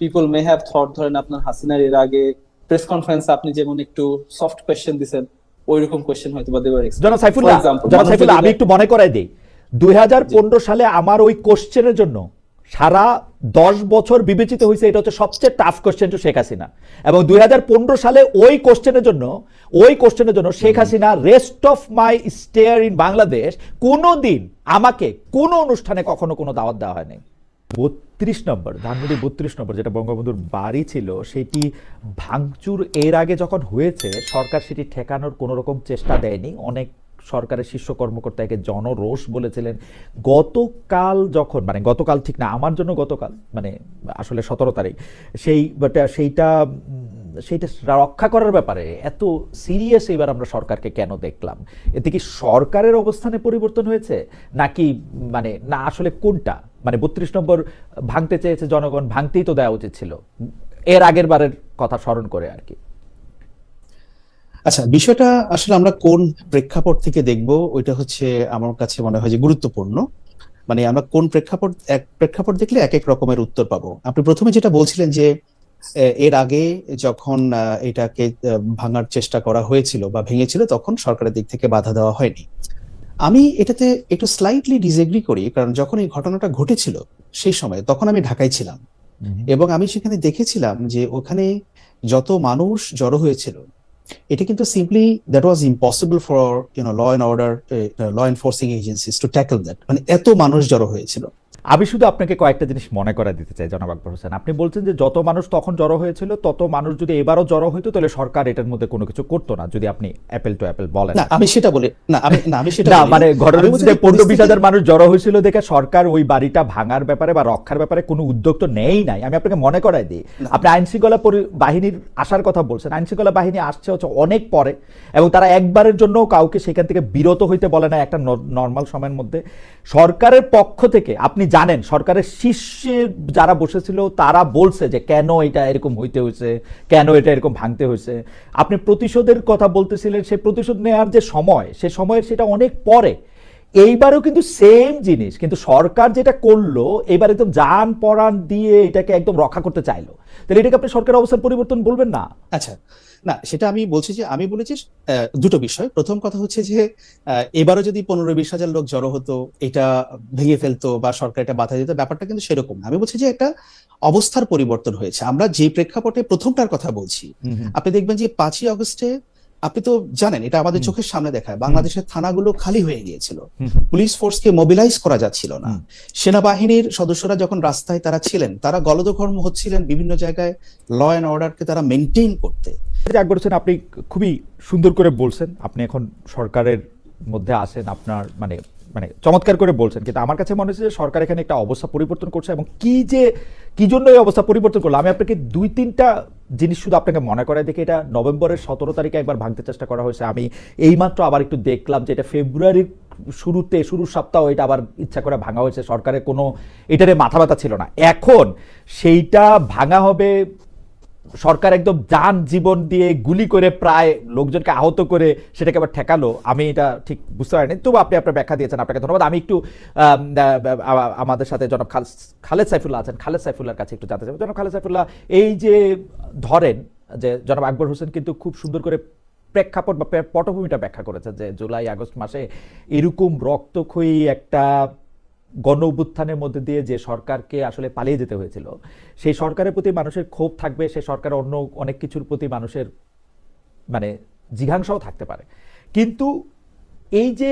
People may have thought, ধরেন আপনার হাসিনার এর আগে প্রেস কনফারেন্স আপনি যেমন একটু সফট কোয়েশ্চেন দিছেন, ওইরকম কোয়েশ্চেন হয়তো বা দেওয়ার জনাব এক্সপেক্টেড। ফর সাইফুল্লাহ, এক্সাম্পল জনাব মানুষ যদি সাইফুল্লাহ, আমি একটু মনে করাই দিই, জি 2015 সালে আমার ওই কোশ্চেনের জন্য সারা 10 বছর বিবেচিত হয়েছে এটা হচ্ছে সবচেয়ে tough question to Sheikh Hasina. এবং 2015 সালে ওই কোশ্চেনের জন্য Sheikh Hasina rest of my stair in Bangladesh কোনোদিন আমাকে কোনো অনুষ্ঠানে কখনো কোনো দাওয়াত দেওয়া হয়নি। 32 নম্বর ধানমন্ডি 32 নম্বর যেটা বঙ্গবন্ধুর বাড়ি ছিল, সেটি ভাঙচুর এর আগে যখন হয়েছে সরকার সেটি ঠেকানোর কোনো রকম চেষ্টা দেয়নি। অনেক সরকারের শীর্ষ কর্মকর্তা একে জনরোষ বলেছিলেন। গতকাল ঠিক না, আমার জন্য গতকাল মানে আসলে 17 তারিখ, সেইটা রক্ষা করার ব্যাপারে এত সিরিয়াস এবার আমরা সরকারকে কেন দেখলাম? এতে কি সরকারের অবস্থানে পরিবর্তন হয়েছে নাকি না আসলে কোনটা? 32 নম্বর ভাঙতে চেয়েছে জনগণ, ভাঙতেই তো দেওয়া উচিত ছিল এর আগের বারের কথা স্মরণ করে আর কি। আচ্ছা, বিষয়টা আসলে আমরা কোন প্রেক্ষাপট থেকে দেখব ওইটা হচ্ছে আমার কাছে মনে হয় যে গুরুত্বপূর্ণ। মানে আমরা কোন প্রেক্ষাপট দেখলে এক এক রকমের উত্তর পাবো। আপনি প্রথমে যেটা বলছিলেন যে এর আগে যখন এটাকে ভাঙার চেষ্টা করা হয়েছিল বা ভেঙেছিল তখন সরকারের দিক থেকে বাধা দেওয়া হয়নি। আমি এটাতে একটু স্লাইটলি ডিসএগ্রি করি, কারণ যখন এই ঘটনাটা ঘটেছিল সেই সময় তখন আমি ঢাকায় ছিলাম এবং আমি সেখানে দেখেছিলাম যে ওখানে যত মানুষ জড়ো হয়েছিল, এটা কিন্তু simply that was impossible for law and order, law enforcing agencies to tackle that. মানে এত মানুষ জড়ো হয়েছিল। আমি শুধু আপনাকে কয়েকটা জিনিস মনে করা দিতে চাই জনাব আকবর হোসেন। আপনি বলছেন যে যত মানুষ তখন জড়ো হয়েছিল তত মানুষ যদি এবারও জড়ো হইতো তাহলে সরকার এটার মধ্যে কোনো কিছু করতো না, যদি আপনি অ্যাপেল টু অ্যাপেল বলেন। না, আমি সেটা বলি না, আমি সেটা না, বলি ঘটনার মধ্যে 15-20 হাজার মানুষ জড়ো হয়েছিল দেখে সরকার ওই বাড়িটা ভাঙার ব্যাপারে বা রক্ষার ব্যাপারে কোনো উদ্যোগ তো নেই নাই। আমি আপনাকে মনে করাই দিই, আপনি আইন শৃঙ্খলা বাহিনীর আসার কথা বলছেন। আইন শৃঙ্খলা বাহিনী আসছে হচ্ছে অনেক পরে এবং তারা একবারের জন্য কাউকে সেখান থেকে বিরত হইতে বলে না একটা নর্মাল সময়ের মধ্যে। সরকারের পক্ষ থেকে আপনি জানেন সরকারের শীর্ষে যারা বসেছিল তারা বলছে যে কেন এটা এরকম হইতে হয়েছে, কেন এটা এরকম ভাঙতে হয়েছে। আপনি প্রতিশোধের কথা বলতেছিলেন, সেই প্রতিশোধ নেওয়ার যে সময়, সে সময়ের সেটা অনেক পরে। এইবারও কিন্তু সেম জিনিস, কিন্তু সরকার যেটা করলো এবার একদম জান পরাণ দিয়ে এটাকে একদম রক্ষা করতে চাইলো। তাহলে এটাকে আপনি সরকারের অবস্থার পরিবর্তন বলবেন না? আচ্ছা, না সেটা আমি বলছি যে আমি বলেছি দুটো বিষয়। প্রথম কথা হচ্ছে যে এবারও যদি 15-20 হাজার লোক জড়ো হতো, এটা ভেঙে ফেলতো বা সরকার এটা বাধা দিত, ব্যাপারটা কিন্তু সেরকম না। আমি বলছি যে একটা অবস্থার পরিবর্তন হয়েছে। আমরা যে প্রেক্ষাপটে প্রথমটার কথা বলছি, আপনি দেখবেন যে 5ই আগস্টে, আপনি তো জানেন এটা আমাদের চোখের সামনে দেখায়, বাংলাদেশের থানাগুলো খালি হয়ে গিয়েছিল, পুলিশ ফোর্সকে মোবিলাইজ করা যাচ্ছিল না। সেনাবাহিনীর সদস্যরা যখন রাস্তায় তারা ছিলেন, তারা গলদঘর্ম হচ্ছিলেন বিভিন্ন জায়গায় ল অ্যান্ড অর্ডারকে তারা মেনটেন করতে। আকবর হোসেন, আপনি খুবই সুন্দর করে বলছেন, আপনি এখন সরকারের মধ্যে আছেন, আপনার মানে চমৎকার করে বলছেন। কিন্তু আমার কাছে মনে হচ্ছে যে সরকার এখানে একটা অবস্থা পরিবর্তন করছে এবং কি জন্য এই অবস্থা পরিবর্তন করলো আমি আপনাকে 2-3টা জিনিস শুধু আপনাকে মনে করাই দেখি। এটা নভেম্বরের 17 তারিখে একবার ভাঙতে চেষ্টা করা হয়েছে। আমি এইমাত্র আবার একটু দেখলাম যে এটা ফেব্রুয়ারির শুরুর সপ্তাহ এটা আবার ইচ্ছা করে ভাঙা হয়েছে। সরকারের কোনো এটারে মাথা ব্যথা ছিল না। এখন সেইটা ভাঙা হবে, সরকার একদম যান জীবন দিয়ে গুলি করে প্রায় লোকজনকে আহত করে সেটাকে আবার ঠেকালো। আমি এটা ঠিক বুঝতে পারিনি, তবু আপনি আপনার ব্যাখ্যা দিয়েছেন, আপনাকে ধন্যবাদ। আমি একটু আমাদের সাথে জনাব খালেদ সাইফুল্লাহ আছেন, খালেদ সাইফুল্লাহর কাছে একটু জানতে চাইব। জনাব খালেদ সাইফুল্লাহ, এই যে ধরেন যে জনাব আকবর হোসেন কিন্তু খুব সুন্দর করে প্রেক্ষাপট বা পটভূমিটা ব্যাখ্যা করেছে যে জুলাই আগস্ট মাসে এরকম রক্তক্ষয়ী একটা গণ অভ্যুত্থানের মধ্যে দিয়ে যে সরকারকে আসলে পালিয়ে যেতে হয়েছিল, সেই সরকারের প্রতি মানুষের ক্ষোভ থাকবে, সেই সরকারের অন্য অনেক কিছুর প্রতি মানুষের জিঘাংসাও থাকতে পারে। কিন্তু এই যে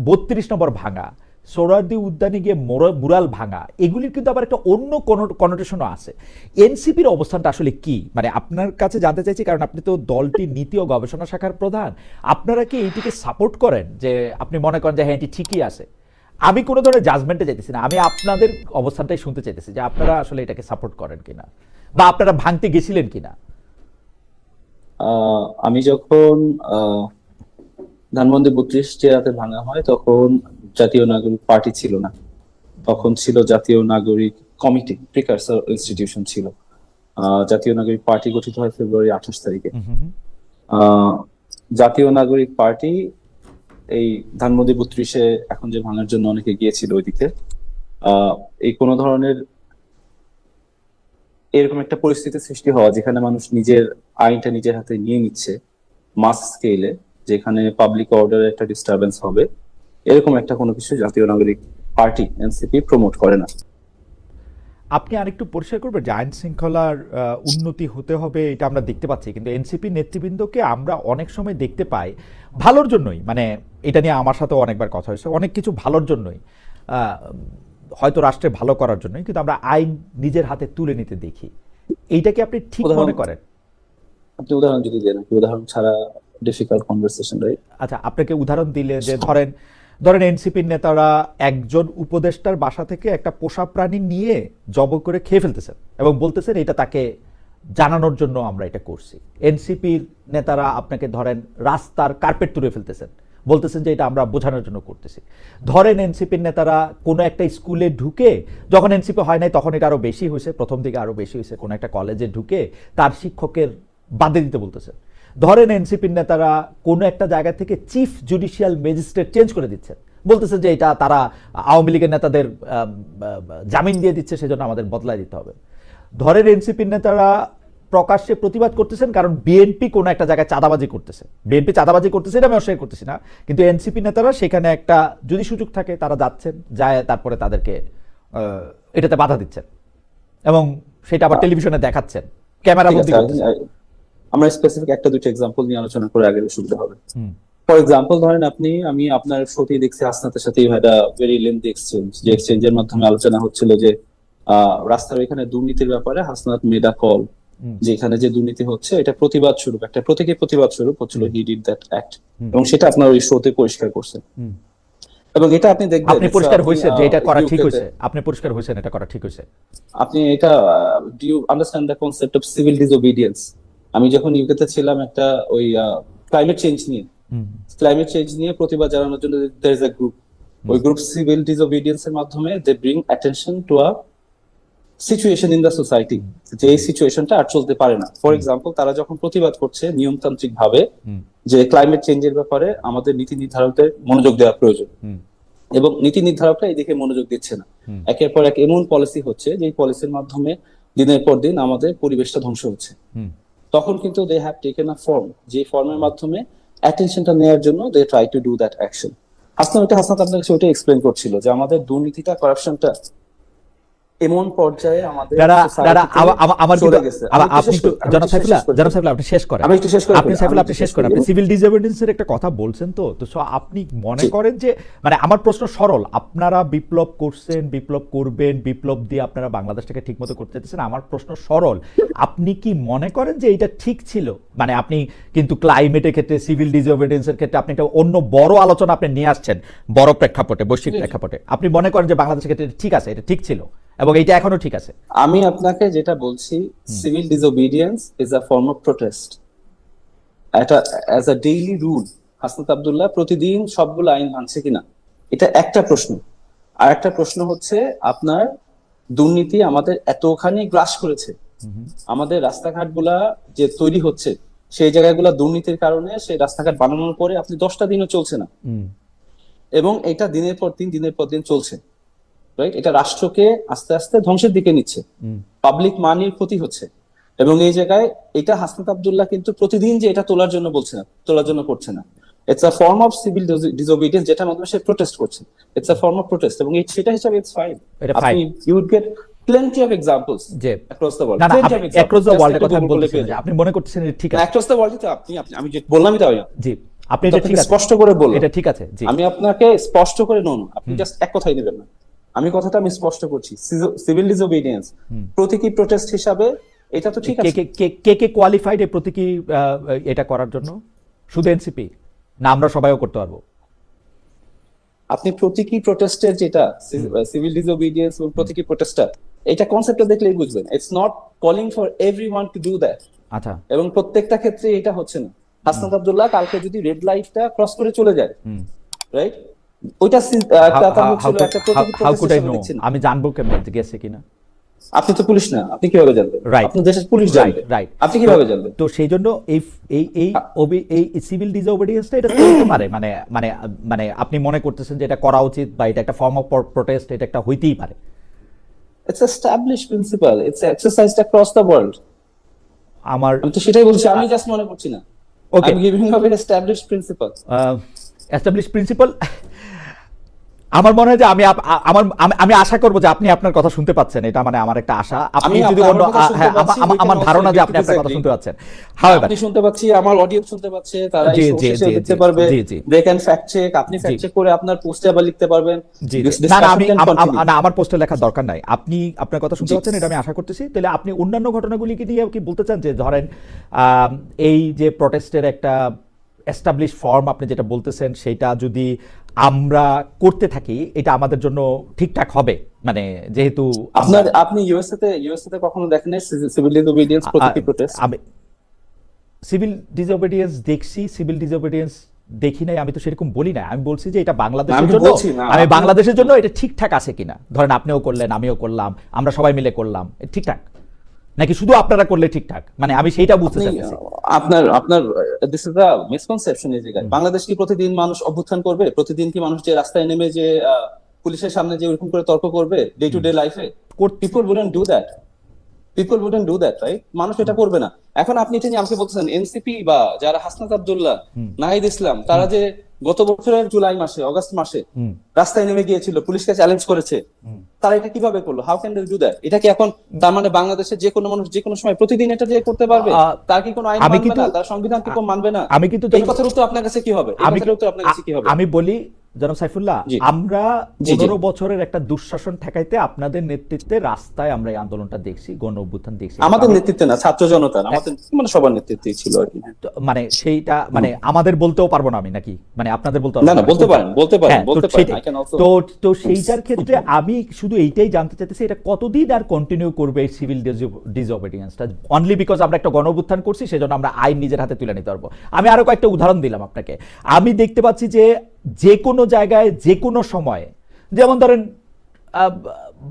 32 নম্বর ভাঙা, সোহরাওয়ার্দী উদ্যানে গিয়ে মুরাল ভাঙা, এগুলির কিন্তু আবার একটা অন্য কনোটেশনও আছে। এনসিপির অবস্থানটা আসলে কি, আপনার কাছে জানতে চাইছি, কারণ আপনি তো দলটির নীতি ও গবেষণা শাখার প্রধান। আপনারা কি এইটিকে সাপোর্ট করেন, যে আপনি মনে করেন যে হ্যাঁ এটি ঠিকই আছে? আমি কোনো ধরনের জাজমেন্টে চাইতেছি না, আমি আপনাদের অবস্থানটাই শুনতে চাইতেছি যে আপনারা আসলে এটাকে সাপোর্ট করেন কিনা বা আপনারা ভাঙতে গেছিলেন কিনা। আমি যখন ধানমন্ডি 32 যে রাতে ভাঙা হয় তখন জাতীয় নাগরিক পার্টি ছিল না, তখন ছিল জাতীয় নাগরিক কমিটি, প্রিকারসর ইনস্টিটিউশন ছিল। জাতীয় নাগরিক পার্টি গঠিত হয় ফেব্রুয়ারি 28 তারিখে। জাতীয় নাগরিক পার্টি এই ধানমন্ডি 32-এ এখন যে ভাঙার জন্য অনেকে গিয়েছিল ওইদিকে, এই কোনো ধরনের এরকম একটা পরিস্থিতি সৃষ্টি হওয়া যেখানে মানুষ নিজের আইনটা নিজের হাতে নিয়ে নিচ্ছে মাস স্কেলে, যেখানে পাবলিক অর্ডারের একটা ডিস্টারবেন্স হবে, এরকম একটা কোনো কিছু জাতীয় নাগরিক পার্টি এনসিপি প্রমোট করে না। আপনি আরেকটু পরিষ্কার করবেন যে আইন শৃঙ্খলার উন্নতি হতে হবে, এটা আমরা দেখতে পাচ্ছি, কিন্তু এনসিপি নেতৃবৃন্দকে আমরা অনেক সময় দেখতে পাই ভালোর জন্যই, মানে এটা নিয়ে আমার সাথেও অনেকবার কথা হয়েছে, অনেক কিছু ভালোর জন্যই, হয়তো রাষ্ট্রের ভালো করার জন্যই, কিন্তু আমরা আইন নিজের হাতে তুলে নিতে দেখি। এইটা কি আপনি ঠিক মনে করেন? আপনি উদাহরণ যদি দেন, উদাহরণ ছাড়া ডিফিকাল্ট কনভারসেশন, রাইট? আচ্ছা, আপনাকে উদাহরণ দিলে যে ধরেন এনসিপির নেতারা একজন উপদেষ্টার বাসা থেকে একটা পোষা প্রাণী নিয়ে জব করে খেয়ে ফেলতেছেন এবং বলতেছেন এটা তাকে জানানোর জন্য আমরা এটা করছি। এনসিপির নেতারা আপনাকে ধরেন রাস্তার কার্পেট তুলে ফেলতেছেন, বলতেছেন যে এটা আমরা বোঝানোর জন্য করতেছি। ধরেন এনসিপির নেতারা কোনো একটা স্কুলে ঢুকে, যখন এনসিপি হয় নাই তখন এটা আরো বেশি হয়েছে, প্রথম দিকে আরো বেশি হয়েছে, কোনো একটা কলেজে ঢুকে তার শিক্ষকের বাদে দিতে বলতেছেন। ধরেন এনসিপির নেতারা কোনো একটা জায়গা থেকে চিফ জুডিশিয়াল ম্যাজিস্ট্রেট চেঞ্জ করে দিচ্ছেন, বলতেছেন যে এটা তারা আওয়ামী লীগের নেতাদের জামিন দিয়ে দিচ্ছে, সেজন্য আমাদের বদলায় দিতে হবে। ধরেন এনসিপির নেতারা প্রকাশ্যে প্রতিবাদ করতেছেন কারণ বিএনপি কোনো একটা জায়গায় চাঁদাবাজি করতেছে, বিএনপি চাঁদাবাজি করতেছে, এটা আমি অস্বীকার করতেছি না, কিন্তু এনসিপি নেতারা সেখানে একটা যদি সুযোগ থাকে তারা যাচ্ছেন, যায় তারপরে তাদেরকে এটাতে বাধা দিচ্ছেন এবং সেটা আবার টেলিভিশনে দেখাচ্ছেন, ক্যামেরা বন্দী করতেছেন। আমরা স্পেসিফিক একটা দুটো এক্সাম্পল নিয়ে আলোচনা করে আগে সুবিধা হবে। ফর এক্সাম্পল ধরেন আমি আপনার শোতেই দেখছি হাসনাতের সাথে একটা ভেরি লেন্থি এক্সচেঞ্জ, যে এক্সচেঞ্জের মাধ্যমে আলোচনা হচ্ছিল যে রাস্তার এখানে দুর্নীতির ব্যাপারে হাসনাত মেড আ কল, যেখানে যে দুর্নীতি হচ্ছে এটা প্রতিবাদ স্বরূপ, একটা প্রতীকী প্রতিবাদ স্বরূপ হচ্ছিল, হি ডিড দ্যাট অ্যাক্ট, এবং সেটা আপনার ওই শোতে পরিষ্কার করছেন। এবং এটা আপনি দেখবেন, আপনি পরিষ্কার হয়েছে যে এটা করা ঠিক হয়েছে, আপনি পরিষ্কার হয়েছেন এটা করা ঠিক হয়েছে। আপনি এটা do you understand the concept of civil disobedience? আমি যখন ইউকেতে ছিলাম, একটা ওই ক্লাইমেট চেঞ্জ নিয়ে প্রতিবাদ জানানোর জন্য দেয়ার ইজ আ গ্রুপ, ওই গ্রুপ সিভিল ডিসওবিডিয়েন্স এর মাধ্যমে they bring attention to a situation in the society, যে এই সিচুয়েশনটা আর চলতে পারে না। ফর এক্সাম্পল, তারা যখন প্রতিবাদ করছে নিয়মতান্ত্রিক ভাবে যে ক্লাইমেট চেঞ্জের ব্যাপারে আমাদের নীতি নির্ধারকদের মনোযোগ দেওয়া প্রয়োজন, এবং নীতি নির্ধারকরা এই দিকে মনোযোগ দিচ্ছে না, একের পর এক এমন পলিসি হচ্ছে যে পলিসির মাধ্যমে দিনের পর দিন আমাদের পরিবেশটা ধ্বংস হচ্ছে, তখন কিন্তু they have taken a form, যে ফর্মের মাধ্যমে অ্যাটেনশনটা নেওয়ার জন্য they try to do that action. Hasnat আপনার কাছে ওইটা এক্সপ্লেন করছিল যে আমাদের দুর্নীতিটা, করাপশনটা এমন পর্যায়ে আমাদের আপনি শেষ করেন, আপনি সিভিল ডিসঅবিডিয়েন্সের একটা কথা বলছেন, তো আপনি মনে করেন যে, মানে আমার প্রশ্ন সরল, আপনারা বিপ্লব করছেন, বিপ্লব করবেন, বিপ্লব দিয়ে আপনারা বাংলাদেশটাকে ঠিক মতো করতে চাইছেন, আমার প্রশ্ন সরল, আপনি কি মনে করেন যে এটা ঠিক ছিল? মানে আপনি কিন্তু ক্লাইমেটের ক্ষেত্রে, সিভিল ডিসঅবিডিয়েন্সের ক্ষেত্রে আপনি একটা অন্য বড় আলোচনা আপনি নিয়ে আসছেন, বড় প্রেক্ষাপটে, বৈশ্বিক প্রেক্ষাপটে, আপনি মনে করেন যে বাংলাদেশের ক্ষেত্রে ঠিক আছে, এটা ঠিক ছিল এবং এটা এখনো ঠিক আছে? আমি আপনাকে যেটা বলছি, civil disobedience is a form of protest, এটা as a daily rule. Hasnat Abdullah প্রতিদিন সবগুলো আইন ভাঙছে কিনা, এটা একটা প্রশ্ন। আর একটা প্রশ্ন হচ্ছে, আপনার দুর্নীতি আমাদের এতখানি গ্রাস করেছে, আমাদের রাস্তাঘাটগুলা যে তৈরি হচ্ছে সেই জায়গাগুলা দুর্নীতির কারণে, সেই রাস্তাঘাট বানানোর পরে আপনি 10টা দিনও চলছে না, এবং এটা দিনের পর দিন চলছে, রাইট? এটা রাষ্ট্রকে আস্তে আস্তে ধ্বংসের দিকে নিচ্ছে, পাবলিক মানির ক্ষতি হচ্ছে, এবং এই জায়গায় এটা হাসনাত আব্দুল্লাহ কিন্তু প্রতিদিন যে এটা তোলার জন্য করছে না, it's a form of civil disobedience, যেটার মাধ্যমে সে প্রোটেস্ট করছে, it's a form of protest, এবং সেটা হিসাবে ইটস ফাইন। আপনি you would get plenty of examples across the world, না across the world এর কথা বলছেন, আপনি মনে করতেছেন এটা ঠিক আছে? across the world তো আমি যে বললামই তাই, জি, আপনি এটা ঠিক আছে স্পষ্ট করে বললেন, এটা ঠিক আছে, জি, আমি আপনাকে স্পষ্ট করে আপনি জাস্ট এক কথাই নেবেন না, আমি কথাটা আমি স্পষ্ট করছি, সিভিল ডিসওবিডিয়েন্স প্রতীকী প্রোটেস্ট হিসাবে এটা তো ঠিক আছে। কে কোয়ালিফাইড এই প্রতীকী এটা করার জন্য? শুধু এনসিপি না আমরা সবাইও করতে পারবো? আপনি প্রতীকী প্রোটেস্টের যেটা সিভিল ডিসওবিডিয়েন্স এবং প্রতীকী প্রোটেস্টার, এটা কনসেপ্টটা দেখলেই বুঝবেন, it's not calling for everyone two do that. আচ্ছা, এবং প্রত্যেকটা ক্ষেত্রে এটা হচ্ছে না। হাসনাত আব্দুল্লাহ কালকে যদি রেড লাইটটা ক্রস করে চলে যায়, রাইট, ওইটা আমি জানবো কেমন গেছে কিনা? আপনি তো পুলিশ না, আপনি কিভাবে জানবেন? আপনি দেশের পুলিশ, রাইট, আপনি কিভাবে জানবেন? তো সেই জন্য এই সিভিল ডিসঅবিডিয়েন্সটা এটা চলতে পারে, মানে আপনি মনে করতেছেন যে এটা করা উচিত, বা এটা একটা ফর্ম অফ প্রোটেস্ট, এটা একটা হইতেই পারে? It's established principal, it's exercised across the world. আমার আমি তো সেটাই বলছি, আমি জাস্ট মনে করছি না। ওকে, I'm giving you an established principle. Establish principal. আমার মনে হয় যে আমি আশা করবো যে আপনি আপনার কথা শুনতে পাচ্ছেন, এটা মানে আমার একটা আশা। আপনি আমি যদি আপনার অন্য কথা শুনতে হ্যাঁ, পাচ্ছি, we can আমার also ধারণা যে agree আপনি to আপনার কথা disagree. শুনতে পাচ্ছেন। হাওয়েভার, আপনি শুনতে পাচ্ছি, আমার অডিয়েন্স শুনতে পাচ্ছে, তারা জি, এই জি, সোর্সে জি, দেখতে জি, পারবে, জি, জি। দে ক্যান ফ্যাক্ট চেক, আপনি ফ্যাক্ট চেক করে আপনার পোস্টে আবার লিখতে পারবেন। জি, This জি। না, discussion আমি can continue. না, আমার পোস্টে লেখার দরকার নাই। আপনি আপনার কথা শুনতে জি। পাচ্ছেন, এটা আমি আশা করতেছি। তাহলে আপনি অন্যান্য ঘটনাগুলিকে দিয়ে কি বলতে চান, যে ধরেন এই যে প্রটেস্টের একটা এস্টাবলিশ ফর্ম আপনি যেটা বলতেছেন, সেটা যদি আমরা করতে থাকি, এটা আমাদের জন্য ঠিকঠাক হবে? মানে যেহেতু আপনি ইউএসএ তে কখনো দেখেন সিভিল ডিসওবিডিয়েন্স প্রতিটি প্রোটেস্ট? আমি সিভিল ডিসঅবিডিয়েন্স দেখছি, সিভিল ডিসঅবিডিয়েন্স দেখি নাই, আমি তো সেরকম বলি না। আমি বলছি যে এটা বাংলাদেশের আমি জন্য, বলছি না, আমি আপনি- বাংলাদেশের জন্য এটা ঠিকঠাক আছে কিনা। ধরেন আপনিও করলেন, আমিও করলাম, আমরা সবাই মিলে করলাম, এটা ঠিকঠাক নাকি শুধু আপনারা করলে ঠিকঠাক? মানে আমি সেইটা বুঝতে আপনি চাইছি। আপনার দিস ইজ দ্য মিসকনসেপশন এই জায়গায়। বাংলাদেশ কি প্রতিদিন মানুষ অভ্যুত্থান করবে? প্রতিদিন কি মানুষ যে রাস্তায় নেমে যে পুলিশের সামনে যে ওরকম করে তর্ক করবে ডে টু ডে লাইফে? People wouldn't do that, right? মানুষ এটা করবে না। এখন আপনি এটা নিয়ে আমাকে বলতেছেন এনসিপি বা যারা হাসনাত আব্দুল্লাহ, নাহিদ ইসলাম, তারা যে গত বছরের জুলাই মাসে, অগস্ট মাসে রাস্তায় নেমে গিয়েছিল, পুলিশকে চ্যালেঞ্জ করেছে, তারা এটা কিভাবে করলো? How can they do that? এটা কি এখন তার মানে বাংলাদেশের যে কোনো মানুষ যে কোনো সময় প্রতিদিন এটা যে করতে পারবে? তার কি কোনো আইন আমি মানবে কিন্তু- না? তার সংবিধান কি কোনো মানবে না? আমি কিন্তু এই কথার উত্তর আপনার কাছে কি হবে? এই কথার উত্তর আপনার কাছে কি হবে? আমি বলি জনাব সাইফুল্লাহ, জি। আমরা জি, জি। 15 বছরের একটা দুঃশাসন ঠেকাইতে আপনাদের নেতৃত্বে রাস্তায় আমরা এই আন্দোলনটা দেখছি, গণ অভ্যুত্থান দেখছি। আমাদের নেতৃত্বে না, ছাত্র জনতার, আমাদের মানে সবার নেতৃত্বেই ছিল আর কি। তো মানে সেইটা মানে আমাদের বলতেও পারবো না আমি, নাকি মানে আপনাদের বলতে পারবো না, না? বলতে পারেন, হ্যাঁ, তো বলতে পারেন। সেটাই। I can also- তো সেইটার ক্ষেত্রে আমি শুধু এইটাই জানতে চাইতেছি, এটা কতদিন আর কন্টিনিউ করবে এই সিভিল ডিসঅবিডিয়েন্সটা? অনলি বিকজ আমরা একটা গণঅভ্যুত্থান করছি, সেজন্য আমরা আইন নিজের হাতে তুলে নিতে পারবো? আমি আরো কয়েকটা উদাহরণ দিলাম আপনাকে। আমি দেখতে পাচ্ছি যে কোনো জায়গায় যে কোনো সময়ে, যেমন ধরেন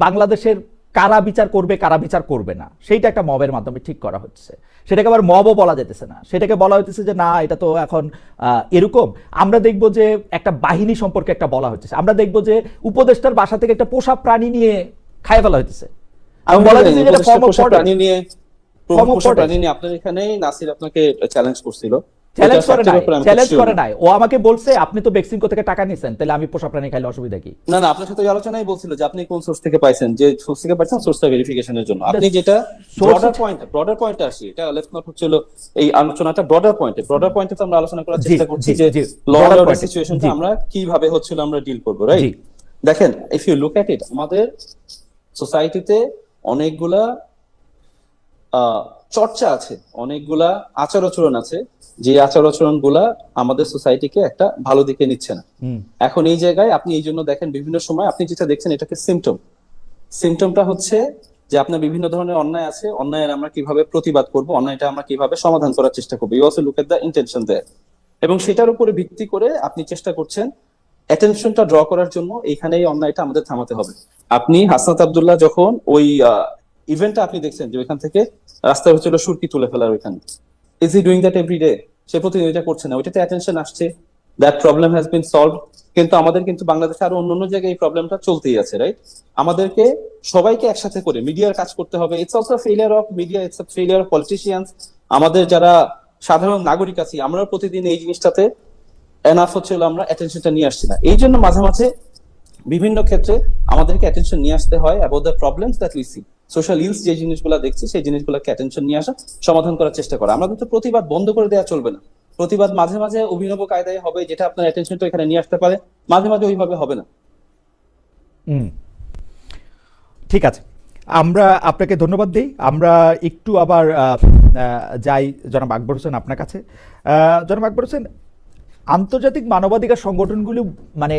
বাংলাদেশের কারা বিচার করবে, কারা বিচার করবে না, সেইটা একটা মবের মাধ্যমে ঠিক করা হচ্ছে। সেটাকে আবার মবও বলা যেতেছে না, সেটাকে বলা হইতেছে যে না, এটা তো এখন এরকম। আমরা দেখব যে একটা বাহিনী সম্পর্কে একটা বলা হচ্ছে, আমরা দেখব যে উপদেষ্টার বাসা থেকে একটা পোষা প্রাণী নিয়ে খায় ফেলা হইতেছে। আমি বলা বলা হচ্ছে যে এটা form of পোষা protest। প্রাণী নিয়ে Form of পোষা protest। প্রাণী নিয়ে আপনার এখানেই নাসির আপনাকে চ্যালেঞ্জ করছিল। চ্যালেঞ্জ এটা করে fact-এর নাই, উপরে আমি চ্যালেঞ্জ কিছু করে বলবো না। নাই। ও আমাকে বলছে আপনি তো বেক্সিমকো থেকে টাকা নিছেন, তাহলে আমি পোষা প্রাণী খাইলে অসুবিধা কি? না, আপনার সাথে ওই আলোচনায় বলছিল যে আপনি কোন সোর্স থেকে পাইছেন, যে সোর্স থেকে পাইছেন সোর্সটা ভেরিফিকেশনের জন্য। আপনি যেটা ব্রডার পয়েন্টে আসি, এটা লেটস নট হচ্ছিল এই আলোচনাটা ব্রডার পয়েন্টে তো আমরা আলোচনা করার জি, চেষ্টা করছি জি, যে জি, ল broader অর্ডার point-এ, সিচুয়েশনটা জি। আমরা কিভাবে হচ্ছিল আমরা ডিল করব, রাইট? জি। দেখেন, ইফ ইউ লুক এট ইট, আমাদের সোসাইটিতে অনেকগুলা চর্চা আছে, অনেকগুলা আচার আচরণ আছে, যে আচার আচরণ গুলা আমাদের সোসাইটিকে একটা ভালো দিকে নিচ্ছে না। এখন এই জায়গায় আপনি এই জন্য দেখেন বিভিন্ন সময় আপনি যেটা দেখছেন এটাকে সিমটমটা হচ্ছে যে আপনার বিভিন্ন ধরনের অন্যায় আছে, অন্যায়ের আমরা কিভাবে প্রতিবাদ করব, অন্যায়টা আমরা কিভাবে সমাধান করার চেষ্টা করবো। You also look at the intention there, এবং সেটার উপরে ভিত্তি করে আপনি চেষ্টা করছেন অ্যাটেনশনটা ড্র করার জন্য। এইখানে এই অন্যায়টা আমাদের থামাতে হবে। আপনি হাসনাত আব্দুল্লাহ যখন ওই ইভেন্টটা আপনি দেখছেন যে ওইখান থেকে রাস্তায় হচ্ছিল সুরকি তুলে ফেলার, ওইখানে is he doing that every day? সে প্রতিদিন এটা করছে না, ওইটাতে অ্যাটেনশন আসছে, that problem has been solved. কিন্তু আমাদের কিন্তু বাংলাদেশে আরো অন্যান্য জায়গায় এই প্রবলেমটা চলতেই আছে, রাইট? আমাদেরকে সবাইকে একসাথে করে মিডিয়ার কাজ করতে হবে। It's also failure of media, it's a failure of politicians. আমাদের যারা সাধারণ নাগরিক আছি, আমরা প্রতিদিন এই জিনিসটাতে এনাফ হচ্ছিল, আমরা অ্যাটেনশনটা নিয়ে আসছি না। এই জন্য মাঝে মাঝে বিভিন্ন ক্ষেত্রে আমাদেরকে অ্যাটেনশন নিয়ে আসতে হয় about the problems that we see. Social else যে জিনিসগুলো দেখছি, সেই জিনিসগুলোকে অ্যাটেনশন নিয়ে আসা, সমাধান করার চেষ্টা করা। আমরা কিন্তু প্রতিবাদ বন্ধ করে দেওয়া চলবে না। প্রতিবাদ মাঝে মাঝে অভিনব কায়দায় হবে, যেটা আপনার অ্যাটেনশনটা এখানে নিয়ে আসতে পারে, মাঝে মাঝে ওইভাবে হবে না। ঠিক আছে, আমরা আপনাকে ধন্যবাদ দিই। আমরা একটু আবার যাই জনাব আকবর হোসেন আপনার কাছে। জনাব আকবর হোসেন, আন্তর্জাতিক মানবাধিকার সংগঠনগুলো মানে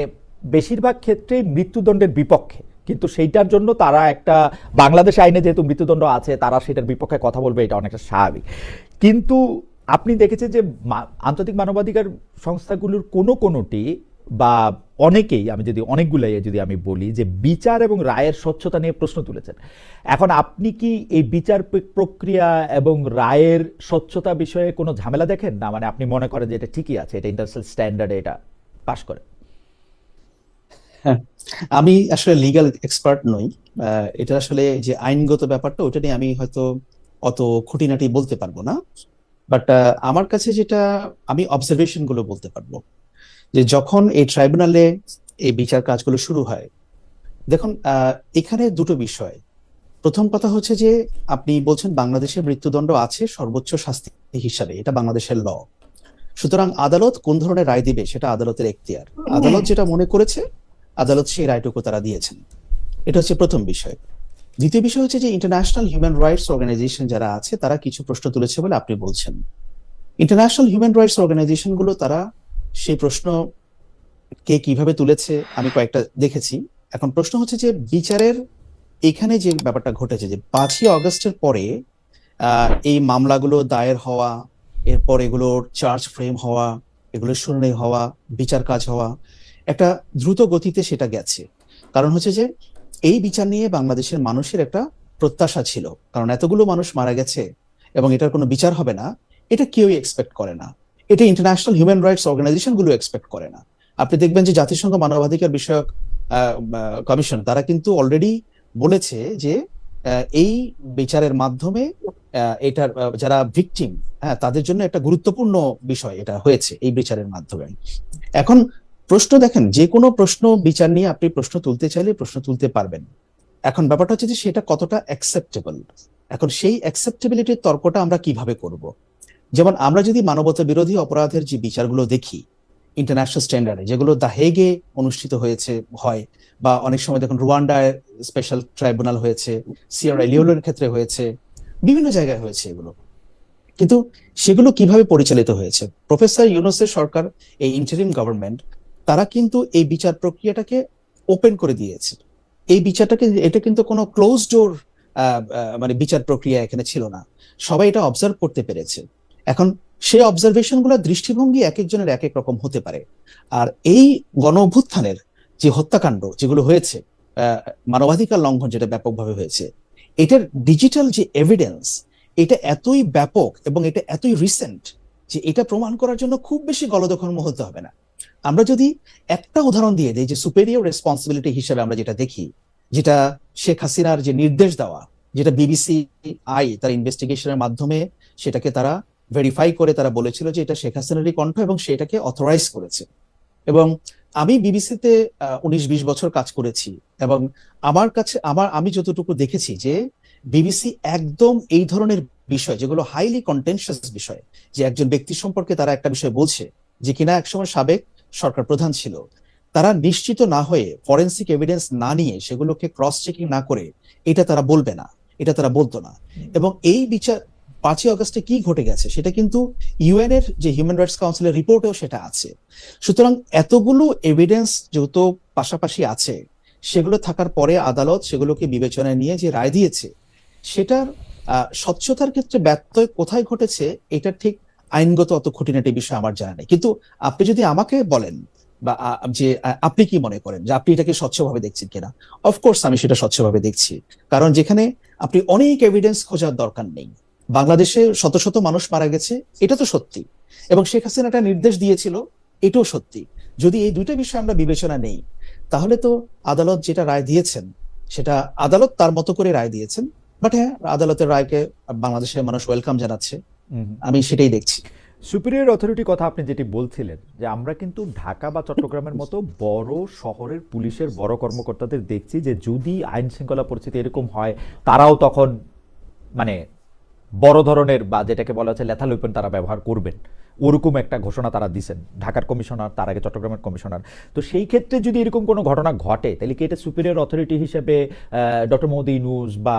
বেশিরভাগ ক্ষেত্রে মৃত্যুদণ্ডের বিপক্ষে, কিন্তু সেইটার জন্য তারা একটা, বাংলাদেশ আইনে যেহেতু মৃত্যুদণ্ড আছে, তারা সেটার বিপক্ষে কথা বলবে, এটা অনেকটা স্বাভাবিক। কিন্তু আপনি দেখেছেন যে আন্তর্জাতিক মানবাধিকার সংস্থাগুলোর কোনোটি বা অনেকেই, আমি যদি অনেকগুলাই যদি আমি বলি, যে বিচার এবং রায়ের স্বচ্ছতা নিয়ে প্রশ্ন তুলেছেন। এখন আপনি কি এই বিচার প্রক্রিয়া এবং রায়ের স্বচ্ছতা বিষয়ে কোনো ঝামেলা দেখেন না? মানে আপনি মনে করেন যে এটা ঠিকই আছে, এটা ইন্টারন্যাশনাল স্ট্যান্ডার্ডে এটা পাস করে? হ্যাঁ, আমি আসলে লিগ্যাল এক্সপার্ট নই। এটা আসলে যে আইনগত ব্যাপারটা ওটা নিয়ে আমি হয়তো অত খুঁটিনাটি বলতে পারবো না। বাট আমার কাছে যেটা, আমি অবজারভেশন গুলো বলতে পারবো যে যখন এই ট্রাইব্যুনালে এই বিচার কাজগুলো শুরু হয়, দেখুন এখানে দুটো বিষয়। প্রথম কথা হচ্ছে যে আপনি বলছেন বাংলাদেশে মৃত্যুদণ্ড আছে সর্বোচ্চ শাস্তি হিসাবে, এটা বাংলাদেশের ল। সুতরাং আদালত কোন ধরনের রায় দিবে সেটা আদালতের এখতিয়ার। আদালত যেটা মনে করেছে, আদালত সেই রায়টুকু তারা দিয়েছেন। এটা হচ্ছে প্রথম বিষয়। দ্বিতীয় বিষয় হচ্ছে যে ইন্টারন্যাশনাল হিউম্যান রাইটস অর্গানাইজেশন যারা আছে তারা কিছু প্রশ্ন তুলেছে বলে আপনি বলছেন। ইন্টারন্যাশনাল হিউম্যান রাইটস অর্গানাইজেশন গুলো তারা সেই প্রশ্ন কে কিভাবে তুলেছে আমি কয়েকটা দেখেছি। এখন প্রশ্ন হচ্ছে যে বিচারের এখানে যে ব্যাপারটা ঘটেছে যে 5ই অগস্টের পরে এই মামলাগুলো দায়ের হওয়া, এরপর এগুলোর চার্জ ফ্রেম হওয়া, এগুলোর শুনানি হওয়া, বিচার কাজ হওয়া, একটা দ্রুত গতিতে সেটা গেছে। কারণ হচ্ছে যে এই বিচার নিয়ে বাংলাদেশের মানুষের একটা প্রত্যাশা ছিল, কারণ এতগুলো মানুষ মারা গেছে এবং এটার কোনো বিচার হবে না, এটা কেউই এক্সপেক্ট করে না। এটা ইন্টারন্যাশনাল হিউম্যান রাইটস অর্গানাইজেশন গুলো এক্সপেক্ট করে না। আপনি দেখবেন যে জাতিসংঘ মানবাধিকার বিষয়ক কমিশন তারা কিন্তু অলরেডি বলেছে যে এই বিচারের মাধ্যমে এটার যারা ভিকটিম, হ্যাঁ, তাদের জন্য একটা গুরুত্বপূর্ণ বিষয় এটা হয়েছে এই বিচারের মাধ্যমে। এখন প্রশ্ন দেখেন, যে কোনো প্রশ্ন বিচার নিয়ে আপনি প্রশ্ন তুলতে চাইলে প্রশ্ন তুলতে পারবেন। এখন ব্যাপারটা হচ্ছে যে সেটা কতটা অ্যাকসেপ্টেবল। এখন সেই অ্যাকসেপ্টেবিলিটির তর্কটা আমরা কিভাবে করব? যেমন আমরা যদি মানবতা বিরোধী অপরাধের যে বিচারগুলো দেখি ইন্টারন্যাশনাল স্ট্যান্ডার্ডে, যেগুলো দ্য হেগে অনুষ্ঠিত হয়, বা অনেক সময় দেখুন রুয়ান্ডায় স্পেশাল ট্রাইব্যুনাল হয়েছে, সিয়েরা লিওনের ক্ষেত্রে হয়েছে, বিভিন্ন জায়গায় হয়েছে এগুলো। কিন্তু সেগুলো কিভাবে পরিচালিত হয়েছে? প্রফেসর ইউনূসের সরকার, এই ইন্টারিম গভর্নমেন্ট, তারা কিন্তু এই বিচার প্রক্রিয়াটাকে ওপেন করে দিয়েছে। এই বিচারটাকে, এটা কিন্তু কোনো ক্লোজ ডোর মানে বিচার প্রক্রিয়া এখানে ছিল না, সবাই এটা অবজার্ভ করতে পেরেছে। এখন সেই অবজারভেশন গুলো, দৃষ্টিভঙ্গি এক একজনের এক এক রকম হতে পারে। আর এই গণ অভ্যুত্থানের যে হত্যাকাণ্ড যেগুলো হয়েছে, মানবাধিকার লঙ্ঘন যেটা ব্যাপকভাবে হয়েছে, এটার ডিজিটাল যে এভিডেন্স, এটা এতই ব্যাপক এবং এটা এতই রিসেন্ট যে এটা প্রমাণ করার জন্য খুব বেশি গলদঘর্ম হতে হবে না। আমরা যদি একটা উদাহরণ দিয়ে দিই, যে সুপেরিয়র রেসপন্সিবিলিটি হিসেবে আমরা যেটা দেখি, যেটা শেখ হাসিনার যে নির্দেশ দেওয়া, যেটা বিবিসি তার ইনভেস্টিগেশনের মাধ্যমে সেটাকে তারা ভেরিফাই করে তারা বলেছিল যে এটা শেখ হাসিনারই কণ্ঠ এবং সেটাকে অথরাইজ করেছে। এবং আমি বিবিসিতে 19-20 বছর কাজ করেছি এবং আমার কাছে আমি যতটুকু দেখেছি যে বিবিসি একদম এই ধরনের বিষয়, যেগুলো হাইলি কন্টেনশিয়াস বিষয়, যে একজন ব্যক্তি সম্পর্কে তারা একটা বিষয় বলছে যে কিনা একসময় সাবেক সরকার প্রধান ছিল, তারা নিশ্চিত না হয়ে, ফরেনসিক এভিডেন্স না নিয়ে, সেগুলোকে ক্রস চেকিং না করে এটা তারা বলবে না, এটা তারা বলতো না। এবং এই বিচার 5ই অগস্টে কি ঘটে গেছে সেটা কিন্তু ইউএন এর যে হিউম্যান রাইটস কাউন্সিলের রিপোর্টেও সেটা আছে। সুতরাং এতগুলো এভিডেন্স যেহেতু পাশাপাশি আছে, সেগুলো থাকার পরে আদালত সেগুলোকে বিবেচনায় নিয়ে যে রায় দিয়েছে, সেটার স্বচ্ছতার ক্ষেত্রে ব্যত্যয় কোথায় ঘটেছে এটা ঠিক আইনগত অত খুঁটিনাটি বিষয় আমার জানা নেই। কিন্তু আপনি যদি আমাকে বলেন বা যে আপনি কি মনে করেন যে আপনি এটাকে স্বচ্ছভাবে দেখছেন কিনা, অফকোর্স আমি সেটা স্বচ্ছভাবে দেখছি। কারণ যেখানে আপনি অনেক এভিডেন্স খোঁজার দরকার নেই, বাংলাদেশে শত শত মানুষ মারা গেছে, এটা তো সত্যি, এবং শেখ হাসিনা একটা নির্দেশ দিয়েছিল, এটাও সত্যি। যদি এই দুইটা বিষয় আমরা বিবেচনা নেই, তাহলে তো আদালত যেটা রায় দিয়েছেন সেটা আদালত তার মতো করে রায় দিয়েছেন। বাট হ্যাঁ, আদালতের রায়কে বাংলাদেশের মানুষ ওয়েলকাম জানাচ্ছে, আমি সেটাই দেখছি। সুপিরিয়র অথরিটি কথা আপনি যেটি বলছিলেন, যে আমরা কিন্তু ঢাকা বা চট্টগ্রামের মতো বড় শহরের পুলিশের বড় কর্মকর্তাদের দেখছি যে যদি আইন শৃঙ্খলা পরিস্থিতি এরকম হয়, তারাও তখন মানে বড় ধরনের বা যেটাকে বলা হচ্ছে লেথাল ওয়েপন তারা ব্যবহার করবেন, ওরকম একটা ঘোষণা তারা দিচ্ছেন, ঢাকার কমিশনার, তার আগে চট্টগ্রামের কমিশনার। তো সেই ক্ষেত্রে যদি এরকম কোনো ঘটনা ঘটে, তাহলে কি এটা সুপিরিয়র অথরিটি হিসেবে ডক্টর মোহাম্মদ ইউনূস বা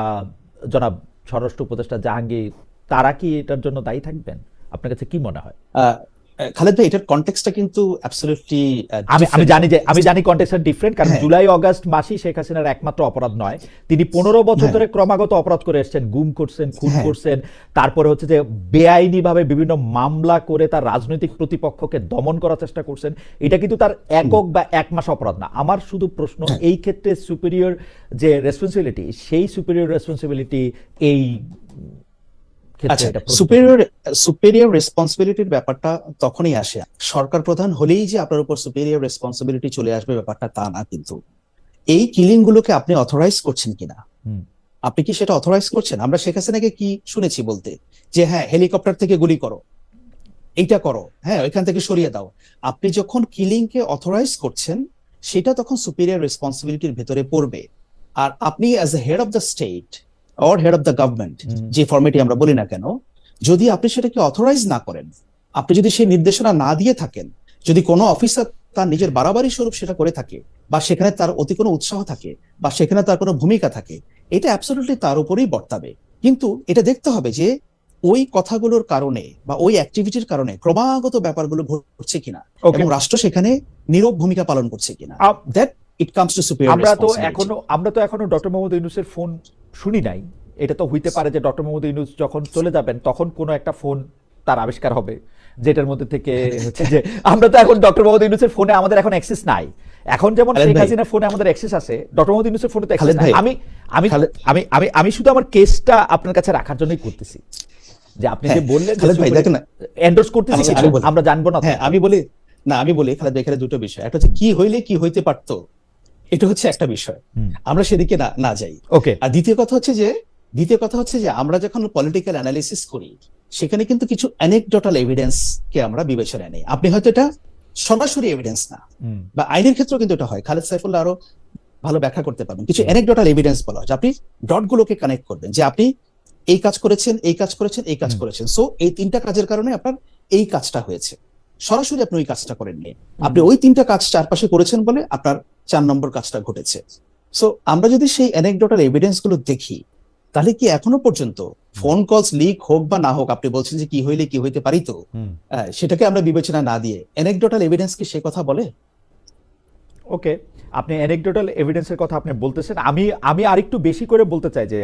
জনাব স্বরাষ্ট্র উপদেষ্টা জাহাঙ্গীর, তারা কি এটার জন্য দায়ী থাকবেন? আপনার কাছে কি মনে হয়? খালেদ ভাই, এটার কনটেক্সটটা কিন্তু অ্যাবসলিউটলি আমি জানি কনটেক্সট ডিফারেন্ট, কারণ জুলাই অগাস্ট মাসই শেখ হাসিনার একমাত্র অপরাধ নয়, তিনি 15 বছর ধরে ক্রমাগত অপরাধ করে এসেছেন, গুম করছেন, খুন করছেন, তারপরে হচ্ছে যে বেআইনি ভাবে বিভিন্ন মামলা করে তার রাজনৈতিক প্রতিপক্ষকে দমন করার চেষ্টা করছেন। এটা কিন্তু তার একক বা এক মাস অপরাধ না। আমার শুধু প্রশ্ন, এই ক্ষেত্রে সুপিরিয়র যে রেসপন্সিবিলিটি, সেই সুপিরিয়র রেসপন্সিবিলিটি এই সুপেরিয়র রেসপন্সিবিলিটির ব্যাপারটা তখনই আসে, সরকার প্রধান হলেই যে আপনার উপর সুপেরিয়র রেসপন্সিবিলিটি চলে আসবে ব্যাপারটা তা না। কিন্তু এই কিলিং গুলোকে আপনি অথরাইজ করছেন কিনা, হুম। আপনি কি সেটা অথরাইজ করছেন? আমরা শেখ হাসিনাকে কি শুনেছি বলতে যে হ্যাঁ হেলিকপ্টার থেকে গুলি করো, এইটা করো, হ্যাঁ ওইখান থেকে সরিয়ে দাও। আপনি যখন কিলিং কে অথরাইজ করছেন সেটা তখন সুপিরিয়র রেসপন্সিবিলিটির ভেতরে পড়বে। আর আপনি as a head of the state or head of the government, যে ফরম্যাটে আমরা বলি না কেন, যদি আপনি সেটাকে অথরাইজ না করেন, আপনি যদি সেই নির্দেশনা না দিয়ে থাকেন, যদি কোনো অফিসার তার নিজের বাড়াবাড়ি স্বরূপ সেটা করে থাকে, বা সেখানে তার অতি কোনো উৎসাহ থাকে, বা সেখানে তার কোনো ভূমিকা থাকে, এটা অ্যাবসলিউটলি তার উপরেই বর্তাবে। কিন্তু এটা দেখতে হবে যে ওই কথাগুলোর কারণে বা ওই অ্যাক্টিভিটির কারণে ক্রমাগত ব্যাপারগুলো ঘটছে কিনা Okay. এবং রাষ্ট্র সেখানে নীরব ভূমিকা পালন করছে কিনা। Up- that it comes to superior আমরা তো এখনো ডক্টর মোহাম্মদ ইউনূসের ফোন শুনি নাই। এটা তো হইতে পারে যে ডক্টর মোহাম্মদ ইউনূস যখন চলে যাবেন তখন কোনো একটা ফোন তার আবিষ্কার হবে, যেটার মধ্যে থেকে হচ্ছে যে আমরা তো এখন ডক্টর মোহাম্মদ ইউনূসের ফোনে আমাদের এখন অ্যাক্সেস নাই। এখন যেমন খালেদ শেখ ভাই। হাসিনার ফোনে আমাদের অ্যাক্সেস আছে, ডক্টর মোহাম্মদ ইউনূসের ফোনে তো অ্যাক্সেস খালেদ নাই। ভাই। আমি আমি খালেদ- আমি আমি আমি শুধু আমার কেসটা আপনার কাছে রাখার জন্যই করতেছি, যে আপনি যে হ্যাঁ, বললেন খালেদ ভাই, দেখেন না, এন্ডোর্স করতেছি আমি- কিনা, আমি বলি। আমরা জানবো না তো। হ্যাঁ আমি বলি খালেদ ভাই, এখানে দুটো বিষয়, একটা হচ্ছে কি হইলে কি হইতে পারতো, এটা হচ্ছে একটা বিষয়, হুম। আমরা সেদিকে না না যাই। ওকে। আর দ্বিতীয় কথা হচ্ছে যে আমরা যখন পলিটিক্যাল অ্যানালিসিস করি সেখানে কিন্তু কিছু অ্যানেকডোটাল এভিডেন্স কে আমরা বিবেচনায় নেই। আপনি হয়তো এটা সরাসরি এভিডেন্স না, হুম। বা আইনের ক্ষেত্রেও কিন্তু এটা হয়, খালেদ সাইফুল্লাহ আরো ভালো ব্যাখ্যা করতে পারবেন, কিছু অ্যানেকডোটাল এভিডেন্স বলা হয় যে আপনি ডট গুলোকে কানেক্ট করবেন, যে আপনি এই কাজ করেছেন, এই কাজ করেছেন, এই কাজ করেছেন, সো এই তিনটা কাজের কারণে আপনার এই কাজটা হয়েছে। সরাসরি আপনি ওই কাজটা করেননি, আপনি ওই তিনটা কাজ চারপাশে করেছেন বলে আপনার 4 নম্বর কাজটা ঘটেছে। সো আমরা যদি সেই অ্যানেকডোটাল এভিডেন্স গুলো দেখি, তাহলে কি এখনো পর্যন্ত ফোন কলস লিক হোক বা না হোক, আপনি বলছেন যে কি হইলে কি হইতে পারিত, হুম। সেটাকে আমরা বিবেচনা না দিয়ে অ্যানেকডোটাল এভিডেন্স কি সে কথা বলে? ওকে, আপনি অ্যানেকডোটাল এভিডেন্সের কথা আপনি বলতেছেন। আমি আরেকটু বেশি করে বলতে চাই যে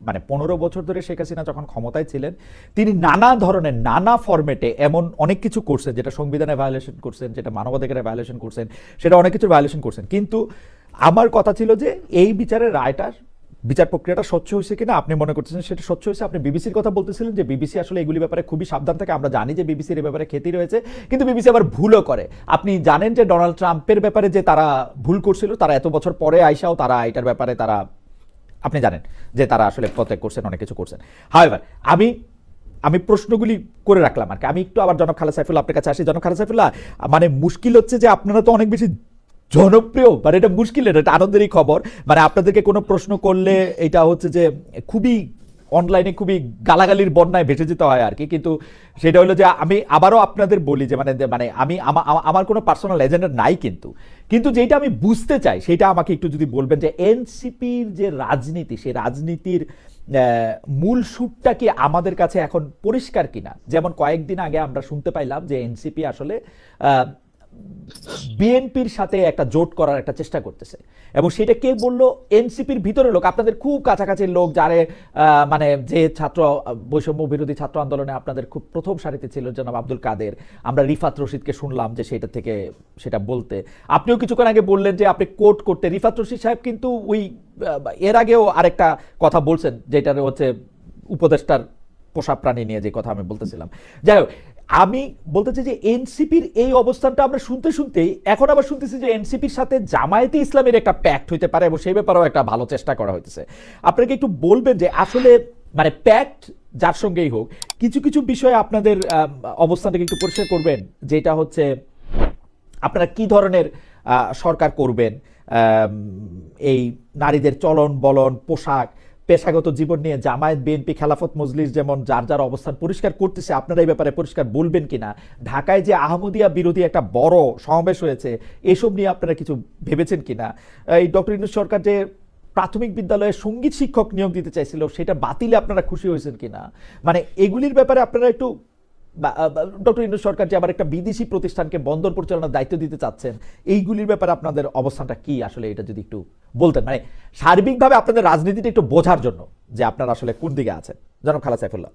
মানে 15 বছর ধরে শেখ হাসিনা যখন ক্ষমতায় ছিলেন তিনি নানা ধরনের নানা ফরম্যাটে এমন অনেক কিছু করছেন, যেটা সংবিধানে ভায়োলেশন করছেন, যেটা মানবাধিকারে ভায়োলেশন করছেন, সেটা অনেক কিছু ভায়োলেশন করছেন। কিন্তু আমার কথা ছিল যে এই বিচার প্রক্রিয়াটা স্বচ্ছ হয়েছে কিনা আপনি মনে করতেছেন সেটা স্বচ্ছ হয়েছে। আপনি বিবিসির কথা বলতেছিলেন যে বিবিসি আসলে এগুলি ব্যাপারে খুবই সাবধান থাকে, আমরা জানি যে বিবিসির ব্যাপারে খ্যাতি রয়েছে, কিন্তু বিবিসি আবার ভুলও করে। আপনি জানেন যে ডোনাল্ড ট্রাম্পের ব্যাপারে যে তারা ভুল করছিল, তারা এত বছর পরে আইসাও তারা এটার ব্যাপারে তারা আপনি জানেন যে তারা আসলে প্রত্যেক করছেন, অনেক কিছু করছেন। হাওয়েভার আমি প্রশ্নগুলি করে রাখলাম আর কি। আমি একটু আবার জনাব খালেদ সাইফুল্লাহ আপনার কাছে আসি। জনাব খালেদ সাইফুল্লাহ, মানে মুশকিল হচ্ছে যে আপনারা তো অনেক বেশি জনপ্রিয়, মানে এটা মুশকিল, এটা আপনাদেরই খবর। মানে আপনাদেরকে কোনো প্রশ্ন করলে এটা হচ্ছে যে খুবই অনলাইনে খুবই গালাগালির বন্যায় ভেসে যেতে হয় আর কি। কিন্তু সেটা হলো যে আমি আবারও আপনাদের বলি যে মানে আমি আমার কোনো পার্সোনাল এজেন্ডা নাই, কিন্তু যেটা আমি বুঝতে চাই সেটা আমাকে একটু যদি বলবেন যে এনসিপির যে রাজনীতি, সেই রাজনীতির মূল সুরটা কি আমাদের কাছে এখন পরিষ্কার কিনা। যেমন কয়েকদিন আগে আমরা শুনতে পাইলাম যে এনসিপি আসলে বিএনপির সাথে একটা জোট করার একটা চেষ্টা করতেছে, এবং সেটা কে বললো? এনসিপির ভিতরে লোক, আপনাদের খুব কাছাকাছি লোক, যারে মানে যে ছাত্র বৈষম্য বিরোধী ছাত্র আন্দোলনে আপনাদের খুব প্রথম সারিতে ছিল জনাব আব্দুল কাদের। আমরা রিফাত রশিদকে শুনলাম যে সেটা বলতে। আপনিও কিছুক্ষণ আগে বললেন যে আপনি কোট করতে, রিফাত রশিদ সাহেব কিন্তু ওই এর আগেও আরেকটা কথা বলছেন, যেটা হচ্ছে উপদেষ্টার পোষা প্রাণী নিয়ে যে কথা আমি বলতেছিলাম। যাই হোক, আমি বলতে চাই যে এনসিপির এই অবস্থানটা আমরা শুনতেই এখন আবার শুনতেছি যে এনসিপির সাথে জামায়াতে ইসলামের একটা প্যাক্ট হইতে পারে, এবং সেই ব্যাপারেও একটা ভালো চেষ্টা করা হইতেছে। আপনাকে একটু বলবেন যে আসলে মানে প্যাক্ট যার সঙ্গেই হোক, কিছু কিছু বিষয়ে আপনাদের অবস্থানটাকে একটু পরিষ্কার করবেন, যেটা হচ্ছে আপনারা কি ধরনের সরকার করবেন, এই নারীদের চলন বলন, পোশাক, পেশাগত জীবন নিয়ে জামায়াত, বিএনপি, খেলাফত মজলিস যেমন যার যার অবস্থান পরিষ্কার করতেছে, আপনারা এই ব্যাপারে পরিষ্কার বলবেন কিনা। ঢাকায় যে আহমদিয়া বিরোধী একটা বড় সমাবেশ হয়েছে, এসব নিয়ে আপনারা কিছু ভেবেছেন কিনা। এই ডক্টর ইউনূস সরকার যে প্রাথমিক বিদ্যালয়ে সঙ্গীত শিক্ষক নিয়োগ দিতে চাইছিল, সেটা বাতিলে আপনারা খুশি হয়েছেন কিনা। মানে এগুলির ব্যাপারে আপনারা একটু, ডক্টর ইউনূস সরকার যে আবার একটা বিদেশি প্রতিষ্ঠানকে বন্দর পরিচালনার দায়িত্ব দিতে চাচ্ছেন, এইগুলির ব্যাপারে আপনাদের অবস্থানটা কি আসলে, এটা যদি একটু বলতেন, মানে সার্বিকভাবে আপনাদের রাজনীতিটা একটু বোঝার জন্য যে আপনারা আসলে কোন দিকে আছেন। জনাব খালেদ সাইফুল্লাহ।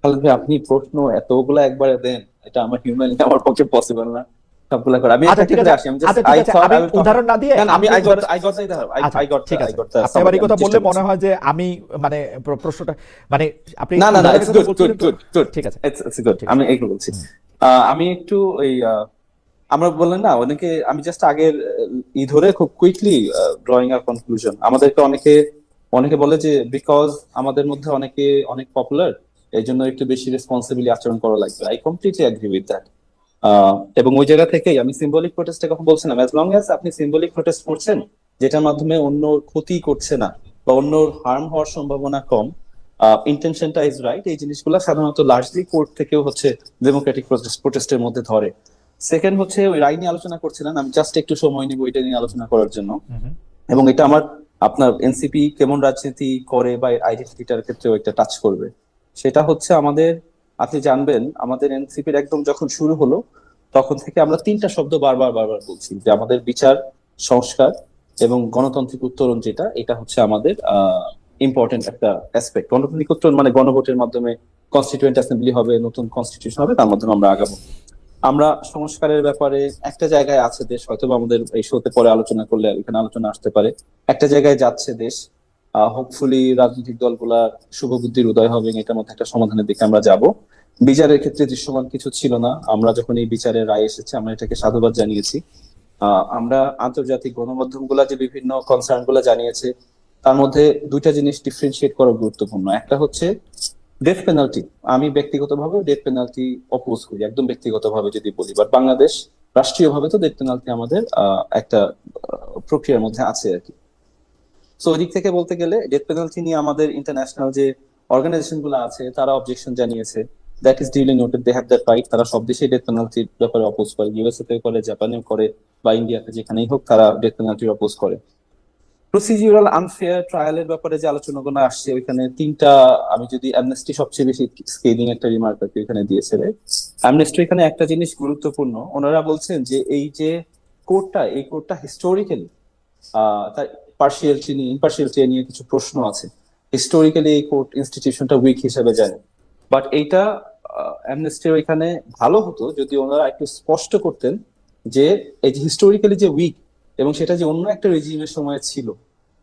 খালেদ ভাই, আপনি প্রশ্ন এতগুলা একবারে দেন, এটা আমার হিউম্যানলি আমার পক্ষে পসিবল না সবগুলা করা। আমি আচ্ছা ঠিক আছে, আসি, আমি উদাহরণ না দিয়ে আমি I got ঠিক আছে, আপনি আবার এই কথা বললে মনে হয় যে আমি মানে প্রশ্নটা মানে আপনি না it's good ঠিক আছে, it's good, আমি এইগুলো বলছি। আমি একটু ওই আমরা বললেন না অনেকে, আমি জাস্ট আগের ই ধরে খুব কুইকলি ড্রয়িং আ কনক্লুশন, আমাদেরকে অনেকে অনেকে বলে যে বিকজ আমাদের মধ্যে অনেকে অনেক পপুলার, এই জন্য একটু বেশি রেসপন্সিবিলি আচরণ করা লাগবে। I completely agree with that. এবং ওই জায়গা থেকেই আমি সিম্বলিক প্রোটেস্টের কথা বলছিলাম, অ্যাজ লং অ্যাজ আপনি সিম্বলিক প্রোটেস্ট করছেন যেটার মাধ্যমে অন্য ক্ষতি করছে না বা অন্য হার্ম হওয়ার সম্ভাবনা কম, ইন্টেনশনটা ইজ রাইট, এই জিনিসগুলো সাধারণত লার্জলি কোর্ট থেকেও হচ্ছে ডেমোক্রেটিক প্রোটেস্টের মধ্যে ধরে। সেকেন্ড হচ্ছে ওই রায় নিয়ে আলোচনা করছিলেন, আমি জাস্ট একটু সময় নিব এটা নিয়ে আলোচনা করার জন্য। এবং এটা আমার আপনার এনসিপি কেমন রাজনীতি করে বা আইডেন্টিটিটার ক্ষেত্রেও একটা টাচ করবে। সেটা হচ্ছে আমাদের, আপনি জানবেন আমাদের এনসিপির একদম যখন শুরু হলো তখন থেকে আমরা তিনটা শব্দ বারবার বারবার বলছি যে আমাদের বিচার, সংস্কার এবং গণতান্ত্রিক উত্তরণ, যেটা এটা হচ্ছে আমাদের ইম্পর্টেন্ট একটা অ্যাসপেক্ট। গণতান্ত্রিক উত্তরণ মানে গণভোটের মাধ্যমে কনস্টিটিউয়েন্ট অ্যাসেম্বলি হবে, নতুন কনস্টিটিউশন হবে, তার মাধ্যমে আমরা আগাবো। আমরা সংস্কারের ব্যাপারে একটা জায়গায় আছে দেশ, হয়তো আমাদের এই শোতে পরে আলোচনা করলে এখানে আলোচনা আসতে পারে, একটা জায়গায় যাচ্ছে দেশ। হোপফুলি রাজনৈতিক দলগুলা শুভ বুদ্ধির উদয় হবে এবং এটার মধ্যে একটা সমাধানের দিকে আমরা যাব। বিচারের ক্ষেত্রে দৃশ্যমান কিছু ছিল না, আমরা যখন এই বিচারের রায় এসেছে আমরা এটাকে সাধুবাদ জানিয়েছি। আমরা আন্তর্জাতিক গণমাধ্যম গুলা যে বিভিন্ন কনসার্ন গুলা জানিয়েছে, তার মধ্যে দুইটা জিনিস ডিফারেন্সিয়েট করা গুরুত্বপূর্ণ। একটা হচ্ছে ডেথ পেনাল্টি। আমি ব্যক্তিগতভাবে ডেথ পেনাল্টি অপোজ করি, একদম ব্যক্তিগতভাবে যদি বলি, বাট বাংলাদেশ রাষ্ট্রীয়ভাবে তো ডেথ পেনাল্টি আমাদের একটা প্রক্রিয়ার মধ্যে আছে আর কি। সো ওই দিক থেকে বলতে গেলে ডেথ পেনাল্টি নিয়ে আমাদের ইন্টারন্যাশনাল যে অর্গানাইজেশন গুলো আছে তারা অবজেকশন জানিয়েছে, that is duly noted, they have that right. তারা সব দেশেই ডেথ পেনাল্টির ব্যাপারে অপোজ করে, ইউএসএ তে করে, জাপানেও করে, বা ইন্ডিয়াতে যেখানেই হোক তারা ডেথ পেনাল্টির অপোজ করে। প্রসিডিউরাল আনফেয়ার ট্রায়ালের ব্যাপারে যে আলোচনাগুলো আসছে ওইখানে তিনটা, আমি যদি অ্যামনেস্টি সবচেয়ে বেশি স্কেলিং একটা রিমার্ক আর কি ওইখানে দিয়েছে, অ্যামনেস্টি এখানে একটা জিনিস গুরুত্বপূর্ণ, ওনারা বলছেন যে এই যে কোর্টটা, এই কোর্টটা হিস্টোরিক্যালি তার পার্সিয়ালিটি নিয়ে, ইম্পার্সিয়ালিটি নিয়ে কিছু প্রশ্ন আছে। হিস্টোরিক্যালি এই কোর্ট ইনস্টিটিউশনটা উইক হিসেবে জানে, বাট এইটা অ্যামনেস্টির ওইখানে ভালো হতো যদি ওনারা একটু স্পষ্ট করতেন যে এই যে হিস্টোরিক্যালি যে উইক এবং সেটা যে অন্য একটা রেজিমের সময় ছিল,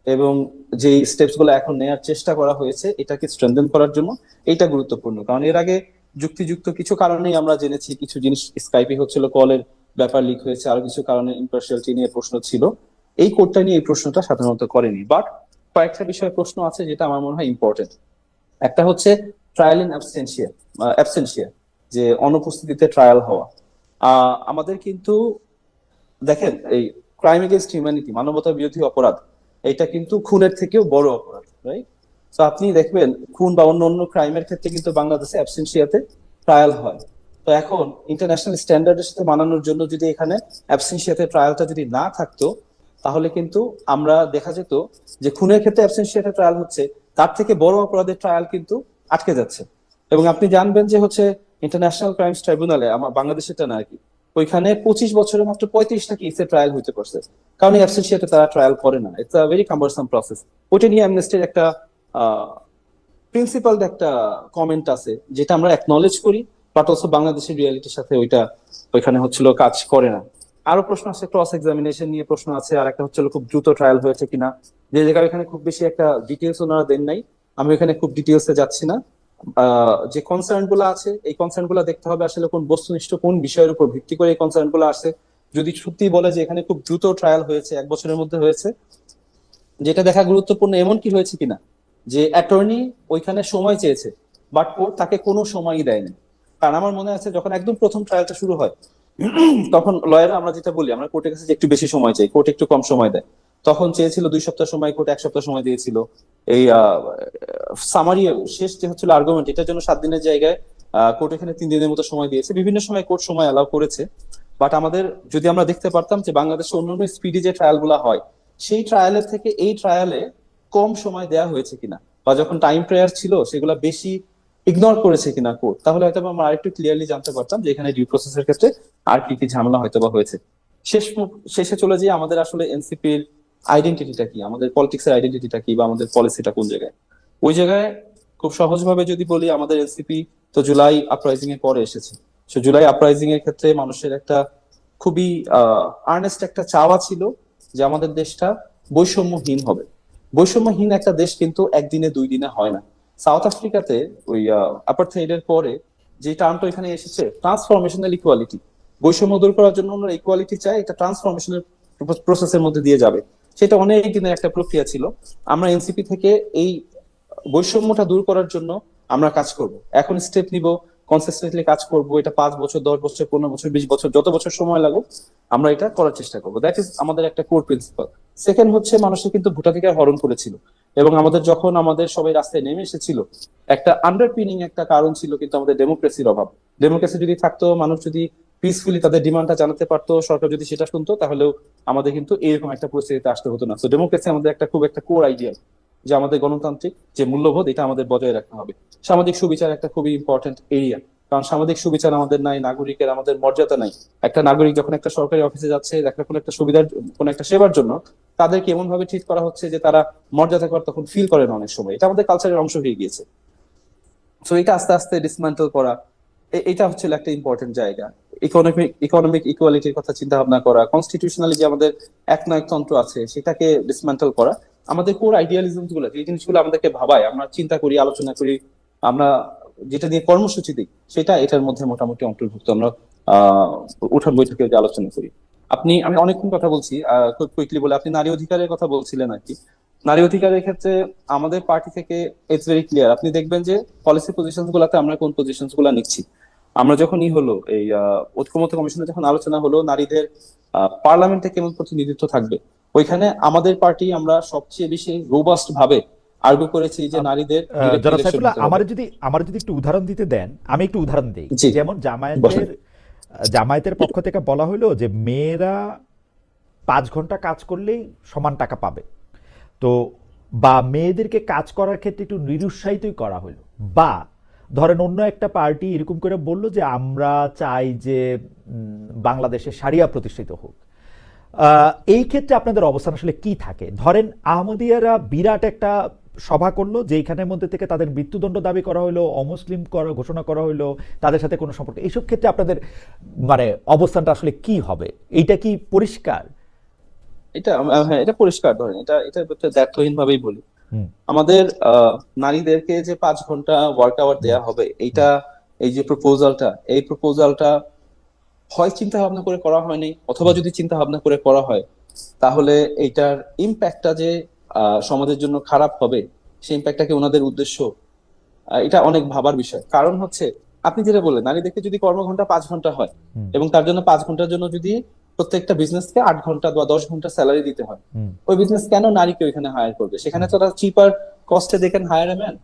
এবং যে স্টেপস গুলো এখন নেওয়ার চেষ্টা করা হয়েছে এটাকে স্ট্রেনথেন করার জন্য, এইটা গুরুত্বপূর্ণ। কারণ এর আগে যুক্তিযুক্ত কিছু কারণেই আমরা জেনেছি কিছু জিনিস, স্কাইপে হচ্ছিল, কলের ব্যাপার লিক হয়েছে, আরো কিছু কারণে ইম্পার্সিয়ালিটি নিয়ে প্রশ্ন ছিল। এই কোর্টটা নিয়ে এই প্রশ্নটা সাধারণত করেনি, বাট কয়েকটা বিষয়ে প্রশ্ন আছে যেটা আমার মনে হয় ইম্পর্টেন্ট। একটা হচ্ছে ট্রায়াল ইন অ্যাবসেন্সিয়া, অ্যাবসেন্সিয়া, যে অনুপস্থিতিতে ট্রায়াল হওয়া। আমাদের কিন্তু দেখেন এই ক্রাইম এগেইনস্ট হিউম্যানিটি, মানবতা বিরোধী অপরাধ, এটা কিন্তু খুনের থেকেও বড় অপরাধ, রাইট? তো আপনি দেখবেন খুন বা অন্য অন্য ক্রাইমের ক্ষেত্রে কিন্তু বাংলাদেশে অ্যাবসেন্সিয়াতে ট্রায়াল হয়। তো এখন ইন্টারন্যাশনাল স্ট্যান্ডার্ডের সাথে মানানোর জন্য যদি এখানে অ্যাবসেন্সিয়াতে ট্রায়ালটা যদি না থাকতো, তাহলে কিন্তু আমরা দেখা যেত যে খুনের ক্ষেত্রে অ্যাবসেন্সিয়াতে ট্রায়াল হচ্ছে, তার থেকে বড় অপরাধের ট্রায়াল কিন্তু আটকে যাচ্ছে। এবং আপনি জানবেন যে হচ্ছে ইন্টারন্যাশনাল ক্রাইমস ট্রাইব্যুনালে, আমার বাংলাদেশেরটা না আর কি, ওইখানে 25 বছরে মাত্র 35টা কেসে ট্রায়াল হইতে পারছে, কারণ অ্যাবসেন্সিয়াতে তারা ট্রায়াল করে না। It's a very কাম্বারসাম process. ওইটা নিয়ে অ্যামনেস্টির একটা প্রিন্সিপাল একটা কমেন্ট আছে যেটা আমরা অ্যাকনলেজ করি, বাট অলসো বাংলাদেশের রিয়ালিটির সাথে ওইটা ওইখানে হচ্ছিল কাজ করে না। আরো প্রশ্ন আছে, ক্রস এক্সামিনেশন নিয়ে প্রশ্ন আছে, আর একটা হচ্ছিল খুব দ্রুত ট্রায়াল হয়েছে কিনা, যে জায়গায় এখানে খুব বেশি একটা ডিটেলস ওনারা দেন নাই, আমি এখানে খুব ডিটেলসে যাচ্ছি না। যে কনসার্ন গুলো আছে এই কনসার্ন গুলো দেখতে হবে আসলে কোন বস্তুনিষ্ঠ কোন বিষয়ের উপর ভিত্তি করে এই কনসার্ন গুলো আসে। যদি সত্যি বলে যে এখানে খুব দ্রুত ট্রায়াল হয়েছে, 1 বছরের মধ্যে হয়েছে, যেটা দেখা গুরুত্বপূর্ণ এমন কি হয়েছে কিনা যে অ্যাটর্নি ওইখানে সময় চেয়েছে বাট কোর্ট তাকে কোনো সময়ই দেয়নি। কারণ আমার মনে আছে যখন একদম প্রথম ট্রায়ালটা শুরু হয় তখন লয়ার আমরা যেটা বলি, আমরা কোর্টের কাছে যে একটু বেশি সময় চাই, কোর্ট একটু কম সময় দেয়। তখন চেয়েছিল 2 সপ্তাহ সময়, কোর্ট 1 সপ্তাহ সময় দিয়েছিল। এই সামারি শেষ যে হচ্ছিল আর্গুমেন্ট, এটার জন্য 7 দিনের জায়গায় কোর্ট এখানে 3 দিনের মতো সময় দিয়েছে। বিভিন্ন সময় কোর্ট সময় অ্যালাউ করেছে, বাট আমাদের যদি আমরা দেখতে পারতাম যে বাংলাদেশে অন্যান্য স্পিডি যে ট্রায়াল গুলা হয় সেই ট্রায়ালের থেকে এই ট্রায়ালে কম সময় দেয়া হয়েছে কিনা, বা যখন টাইম প্রেয়ার ছিল সেগুলা বেশি ইগনোর করেছে কিনা কোর্ট, তাহলে হয়তো আমরা আরেকটু ক্লিয়ারলি জানতে পারতাম যে এখানে ডিউ প্রসেসের ক্ষেত্রে আর কি কি ঝামেলা হয়তো বা হয়েছে। শেষে চলে যাই আমাদের আসলে এনসিপির আইডেন্টিটিটা কি, আমাদের পলিটিক্সের আইডেন্টিটিটা কি, বা আমাদের পলিসিটা কোন জায়গায়। ওই জায়গায় খুব সহজভাবে যদি বলি, আমাদের এনসিপি তো জুলাই আপরাইজিং এর পরে এসেছে। সো জুলাই আপরাইজিং এর ক্ষেত্রে মানুষের একটা খুবই আর্নেস্ট একটা চাওয়া ছিল যে আমাদের দেশটা বৈষম্যহীন হবে। বৈষম্যহীন একটা দেশ কিন্তু একদিনে 2 দিনে হয় না। সাউথ আফ্রিকাতে ওই অ্যাপার্থাইডের পরে যে টার্মটা এখানে এসেছে, ট্রান্সফরমেশনাল ইকুয়ালিটি, বৈষম্য দূর করার জন্য ওনারা ইকুয়ালিটি চায়, এটা ট্রান্সফরমেশনের প্রসেসের মধ্যে দিয়ে যাবে। সেটা অনেক দিনের একটা প্রক্রিয়া ছিল। আমরা এনসিপি থেকে এই বৈষম্যটা দূর করার জন্য আমরা কাজ করব, এখন স্টেপ নিব, কনসিস্টেন্টলি কাজ করব। এটা 5 বছর, 10 বছর, 15 বছর, 20 বছর, যত বছর সময় লাগুক আমরা এটা করার চেষ্টা করবো। দ্যাট ইজ আমাদের একটা কোর প্রিন্সিপাল। সেকেন্ড হচ্ছে, মানুষের কিন্তু ভোটাধিকার হরণ করেছিল, এবং যখন আমাদের সবাই রাস্তায় নেমে এসেছিল, একটা আন্ডারপিনিং একটা কারণ ছিল কিন্তু আমাদের ডেমোক্রেসির অভাব। ডেমোক্রেসি যদি থাকতো, মানুষ যদি পিসফুলি তাদের ডিমান্ডটা জানাতে পারতো, সরকার যদি সেটা শুনতো, তাহলেও আমাদের কিন্তু এরকম একটা পরিস্থিতিতে আসতে হতো না। তো ডেমোক্রেসি আমাদের একটা খুব একটা কোর আইডিয়া, যে আমাদের গণতান্ত্রিক যে মূল্যবোধ, এটা আমাদের বজায় রাখতে হবে। সামাজিক সুবিচার একটা খুবই ইম্পর্টেন্ট এরিয়া, কারণ সামাজিক সুবিচার আমাদের নাই, নাগরিকের আমাদের মর্যাদা নাই। একটা নাগরিক যখন একটা সরকারি অফিসে যাচ্ছে, কোনো একটা সুবিধার, কোনো একটা সেবার জন্য, তাদেরকে এমন ভাবে ট্রিট করা হচ্ছে যে তারা মর্যাদাকর তখন ফিল করে না অনেক সময়। এটা আমাদের কালচারের অংশ হয়ে গিয়েছে। তো এটা আস্তে আস্তে ডিসমেন্টল করা, এটা হচ্ছে একটা ইম্পর্টেন্ট জায়গা। ইকোনমিক ইকুয়ালিটির কথা চিন্তা ভাবনা করা, কনস্টিটিউশনালি যে আমাদের একনায়কতন্ত্র আছে সেটাকে ডিসমেন্টল করা, আমাদের কোর আইডিয়ালিজম গুলো, এই জিনিসগুলো আমাদেরকে ভাবায়, আমরা চিন্তা করি, আলোচনা করি, আমরা যেটা নিয়ে কর্মসূচি দিই, সেটা এটার মধ্যে মোটামুটি অন্তর্ভুক্ত। আমরা উঠান বৈঠকে যে আলোচনা করি। আমি অনেকক্ষণ কথা বলছি, খুব কুইকলি বলে, আপনি নারী অধিকারের কথা বলছিলেন আর কি। নারী অধিকারের ক্ষেত্রে আমাদের পার্টি থেকে ইটস ভেরি ক্লিয়ার। আপনি দেখবেন যে পলিসি পজিশন গুলাতে আমরা কোন পজিশন গুলা নিচ্ছি। আমরা যখনই হলো এই ঐক্যমত্য কমিশনে যখন আলোচনা হলো নারীদের পার্লামেন্টে কেমন প্রতিনিধিত্ব থাকবে, ওইখানে আমাদের পার্টি আমরা সবচেয়ে বেশি রোবাস্ট ভাবে আর্গু করেছি যে নারীদের জনাব সাইফুল্লাহ, আমার যদি একটু উদাহরণ দিতে দেন, আমি একটু উদাহরণ দিই। যেমন জামায়াতের পক্ষ থেকে বলা হলো যে মেয়েরা 5 ঘন্টা কাজ করলেই সমান টাকা পাবে, তো বা মেয়েদেরকে কাজ করার ক্ষেত্রে একটু নিরুৎসাহিতই করা হলো। বা ধরেন অন্য একটা পার্টি এরকম করে বলল যে আমরা চাই যে বাংলাদেশে শারিয়া প্রতিষ্ঠিত হোক। এই ক্ষেত্রে আপনাদের অবস্থান আসলে কি থাকে? ধরেন আহমদিয়ারা বিরাট একটা সভা করলো, যেখানের মধ্যে থেকে তাদের মৃত্যুদণ্ড দাবি করা হলো, অমুসলিম ঘোষণা করা হলো, তাদের সাথে কোনো সম্পর্ক, এইসব ক্ষেত্রে আপনাদের মানে অবস্থানটা আসলে কি হবে? এইটা কি পরিষ্কার? হ্যাঁ, এটা পরিষ্কার। ধরেন এটা দ্ব্যর্থহীন ভাবেই বলি, আমাদের নারীদেরকে যে 5 ঘন্টা ওয়ার্ক আওয়ার দেওয়া হবে, এই যে প্রপোজালটা হয় চিন্তা ভাবনা করে করা হয়নি, অথবা যদি চিন্তা ভাবনা করে করা হয়, তাহলে এইটার ইম্প্যাক্টটা যে সমাজের জন্য খারাপ হবে, সেই ইম্প্যাক্টটাকে ওনাদের উদ্দেশ্য, এটা অনেক ভাবার বিষয়। কারণ হচ্ছে, আপনি যেটা বললেন, নারীদেরকে যদি কর্মঘন্টা 5 ঘন্টা হয়, এবং তার জন্য 5 ঘন্টার জন্য যদি প্রত্যেকটা বিজনেসকে 8 ঘন্টা বা 10 ঘন্টা স্যালারি দিতে হয়, ওই বিজনেস কেন নারীকে ওইখানে হায়ার করবে? সেখানে তো তারা চিপার কস্টে they can hire a man.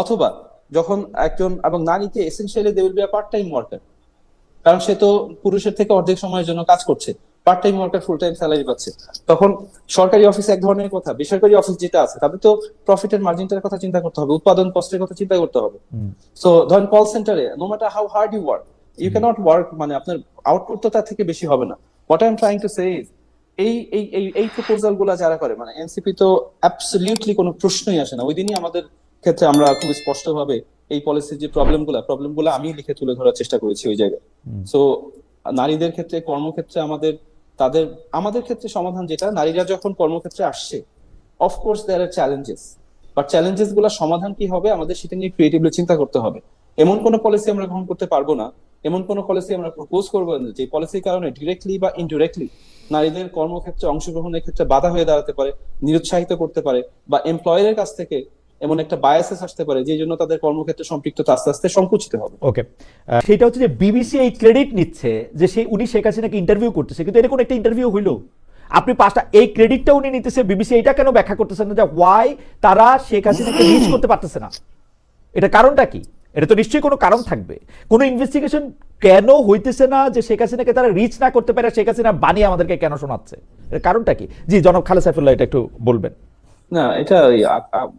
অথবা যখন একজন, এবং নারীকে essentially they will be a part time worker, কারণ সে তো পুরুষের থেকে অর্ধেক সময়ের জন্য কাজ করছে, part time worker, full time salary পাচ্ছে। তখন সরকারি অফিস এক ধরনের কথা, বেসরকারি অফিস যেটা আছে, তাদের তো প্রফিটের মার্জিনটার কথা চিন্তা করতে হবে, উৎপাদন কষ্টের কথা চিন্তা করতে হবে। সো ধরেন কল সেন্টারে, no matter how hard you work, you can't work, মানে আপনার আউটপুট তো তার থেকে বেশি হবে না। What I am trying to say is, এই প্রপোজাল গুলা যারা করে, মানে এনসিপি তো অ্যাবসলিউটলি কোনো প্রশ্নই আসে না। ওই দিনই আমাদের ক্ষেত্রে আমরা খুব স্পষ্ট ভাবে এই পলিসির যে প্রবলেমগুলো আমি লিখে তুলে ধরার চেষ্টা করেছি ওই জায়গায়। সো নারীদের ক্ষেত্রে, কর্মক্ষেত্রে আমাদের ক্ষেত্রে সমাধান যেটা, নারীরা যখন কর্মক্ষেত্রে আসছে, of course there are challenges, but challenges গুলা সমাধান কি হবে আমাদের সেটা নিয়ে ক্রিয়েটিভলি চিন্তা করতে হবে। এমন কোনো পলিসি আমরা গ্রহণ করতে পারবো না, এমন কোনো পলিসি আমরা প্রপোজ করবো না যে পলিসির কারণে ডিরেক্টলি বা ইনডিরেক্টলি নারীদের কর্মক্ষেত্রে অংশগ্রহণের ক্ষেত্রে বাধা হয়ে দাঁড়াতে পারে, নিরুৎসাহিত করতে পারে, বা এমপ্লয়ারের কাছ থেকে এমন একটা বায়াসেস আসতে পারে যে জন্য তাদের কর্মক্ষেত্রে সম্পৃক্ততা আস্তে আস্তে সংকুচিত হবে। ওকে, সেটা হচ্ছে যে বিবিসি এই ক্রেডিট নিচ্ছে যে উনি শেখ হাসিনাকে ইন্টারভিউ করতেছে, কিন্তু এটা কোনো একটা ইন্টারভিউ হইলো? আপনি 5টা এই ক্রেডিটটা উনি নিতেছে, বিবিসি এটা কেন ব্যাখ্যা করতেছেন না যে ওয়াই তারা শেখ হাসিনাকে রিচ করতে পারতেছে না? এটা কারণটা কি? এটা তো নিশ্চয়ই কোনো কারণ থাকবে। কোনো ইনভেস্টিগেশন কেন হইতেছে না যে শেখ হাসিনাকে তারা রিচ না করতে পারে, শেখ হাসিনা বানিয়ে আমাদেরকে কেন শোনাচ্ছে? এর কারণটা কি? জি, জনাব খালেদ সাইফুল্লাহ, এটা একটু বলবেন। না, এটা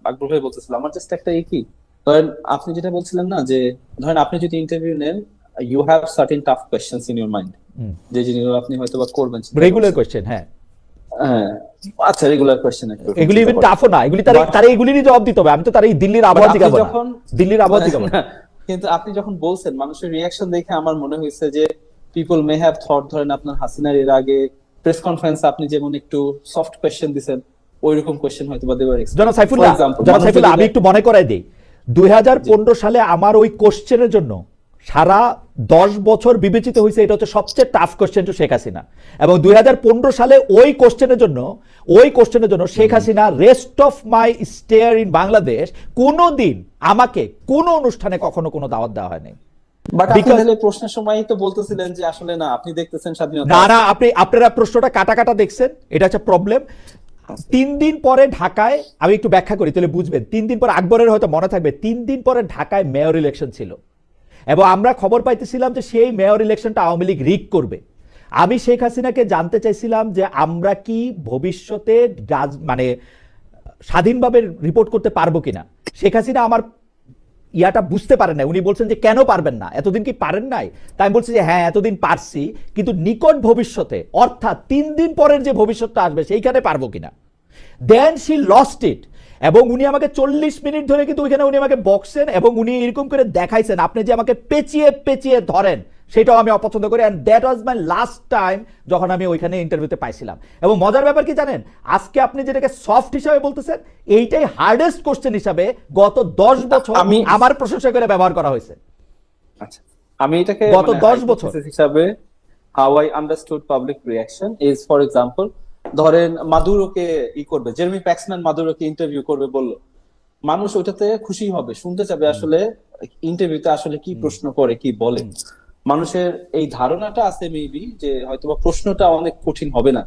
আগ্রহ হয়ে বলতেছিলাম। আমার জাস্ট একটা কি, ধরেন আপনি যেটা বলছিলেন না, যে ধরেন আপনি যদি ইন্টারভিউ নেন, you have certain tough questions in your mind, যে জিনিসগুলো আপনি হয়তো বা করবেন, রেগুলার কোয়েশ্চেন। হ্যাঁ, আচ্ছা, রেগুলার কোয়েশ্চেন, এগুলি ইভেন টাফও না, এগুলি তারা এগুলিরই জবাব দিতে হবে। আমি তো তার এই দিল্লির আবহাওয়া জিজ্ঞাসা করব, দিল্লির আবহাওয়া জিজ্ঞাসা করব। কিন্তু আপনি যখন বলছেন, মানুষের রিঅ্যাকশন দেখে আমার মনে হয়েছে যে পিপল মে হ্যাভ থট, ধরেন আপনার হাসিনার এর আগে প্রেস কনফারেন্সে আপনি যেমন একটু সফট কোয়েশ্চেন দিবেন, ওইরকম কোয়েশ্চেন হয়তো বা দেওয়ার। জনাব সাইফুল্লাহ, আমি একটু মনে করাই দেই, 2015 সালে আমার ওই কোশ্চেনের জন্য সারা 10 বছর বিবেচিত হয়েছে এটা হচ্ছে সবচেয়ে tough question to Sheikh Hasina, এবং 2015 সালে ওই কোশ্চেনের জন্য Sheikh Hasina rest of my stair in Bangladesh কোনোদিন আমাকে কোনো অনুষ্ঠানে কখনো কোনো দাওয়াত দেওয়া হয়নি। বাট আপনি Because- তাহলে প্রশ্নের সময়ই তো বলতেছিলেন যে আসলে না, আপনি দেখতেছেন স্বাধীনতা। না, আপনারা প্রশ্নটা কাটা দেখছেন, এটা হচ্ছে প্রবলেম। 3 দিন পরে ঢাকায়, আমি একটু ব্যাখ্যা করি তাহলে বুঝবেন, 3 দিন পরে, আকবরের হয়তো মনে থাকবে, 3 দিন পরে ঢাকায় মেয়র ইলেকশন ছিল এবং আমরা খবর পাইতেছিলাম যে সেই মেয়র ইলেকশনটা আওয়ামী লীগ রিগ করবে। আমি শেখ হাসিনাকে জানতে চাইছিলাম যে আমরা কি ভবিষ্যতে মানে স্বাধীনভাবে রিপোর্ট করতে পারবো কিনা। শেখ হাসিনা আমার ইয়াটা বুঝতে পারেন না, উনি বলছেন যে কেন পারবেন না, এতদিন কি পারেন নাই? তাই আমি বলছি যে হ্যাঁ এতদিন পারছি, কিন্তু নিকট ভবিষ্যতে অর্থাৎ 3 দিন পরের যে ভবিষ্যৎটা আসবে সেইখানে পারবো কিনা। দেন শি লস্ট ইট, এবং উনি আমাকে 40 মিনিট ধরে কিন্তু ওইখানে উনি আমাকে বক্সেন এবং উনি এরকম করে দেখাইছেন আপনি যে আমাকে পেঁচিয়ে ধরেন, সেটাও আমি অপছন্দ করি। And that was my last time যখন আমি ওইখানে ইন্টারভিউতে পাইছিলাম। এবং মজার ব্যাপার কি জানেন, আজকে আপনি যেটাকে সফট হিসাবে বলতেছেন, এইটাই হার্ডেস্ট কোশ্চেন হিসাবে গত 10 বছর আমার প্রশংসা করে ব্যবহার করা হয়েছে। আচ্ছা, আমি এটাকে গত 10 বছর হিসাবে how I understood public reaction is, for example, ধরেন মাদুরোকে করবে, জেরেমি প্যাক্সম্যান মাদুরোকে ইন্টারভিউ করবে বললো, মানুষ ওইটাতে খুশি হবে, শুনতে চাবে আসলে ইন্টারভিউতে আসলে কি প্রশ্ন করে, কি বলে। মানুষের এই ধারণাটা আছে মেবি যে হয়তোবা প্রশ্নটা অনেক কঠিন হবে না,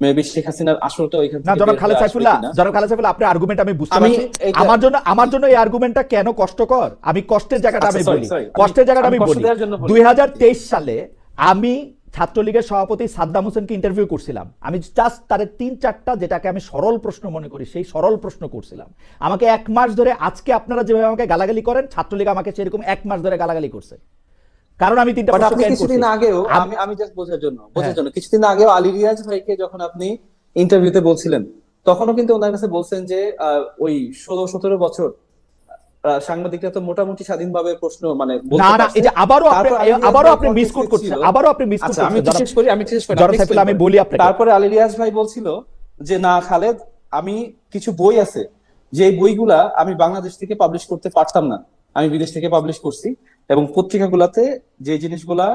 মেবি শেখ হাসিনার আসলটা ওইখান না। থেকে জনাব বের খালেদ হয়ে আসবে সাইফুল্লাহ, কিনা। আপনার আর্গুমেন্ট আমি বুঝতে আমি পারছি। এইটা- আমার জন্য এই আর্গুমেন্টটা কেন কষ্টকর, আমি কষ্টের জায়গাটা আচ্ছা, আমি sorry, বলি। sorry, কষ্টের জায়গাটা আমি আমি কষ্ট বলি। দেওয়ার জন্য বলি। 2023 সালে আমি ছাত্রলীগের সভাপতি সাদ্দাম হোসেনকে ইন্টারভিউ করছিলাম। আমি জাস্ট তার 3-4টা যেটাকে আমি সরল প্রশ্ন মনে করি সেই সরল প্রশ্ন করছিলাম। আমাকে 1 মাস ধরে, আজকে আপনারা যেভাবে আমাকে গালাগালি করেন, ছাত্রলীগ আমাকে সেরকম 1 মাস ধরে গালাগালি করছে, কারণ আমি 3টা বাট প্রশ্ন আপনি ক্যান কিছুদিন করছি। আগেও, আমি- আমি জাস্ট বোঝার জন্য কিছুদিন আগেও আলী রিয়াজ ভাইকে যখন আপনি ইন্টারভিউতে বলছিলেন, তখনও কিন্তু ওনার কাছে বলছেন যে ওই 16-17 বছর সাংবাদিকরা তো মোটামুটি স্বাধীনভাবে প্রশ্ন মানে বলতে না, পারছে। এটা আবারও তারপর আলী রিয়াজ ভাই আপনি মিস context করছেন, ছিল। আবারও আপনি মিস আচ্ছা, করছেন। আমি শেষ করি। জনাব সাইফুল্লাহ, আমি বলি আপনাকে। তারপরে আলী রিয়াজ ভাই বলছিল যে না খালেদ, আমি কিছু বই আছে যে বইগুলা আমি বাংলাদেশ থেকে পাবলিশ করতে পারতাম না, আমি বিদেশ থেকে পাবলিশ করছি, এবং পত্রিকাগুলাতে যে জিনিসগুলা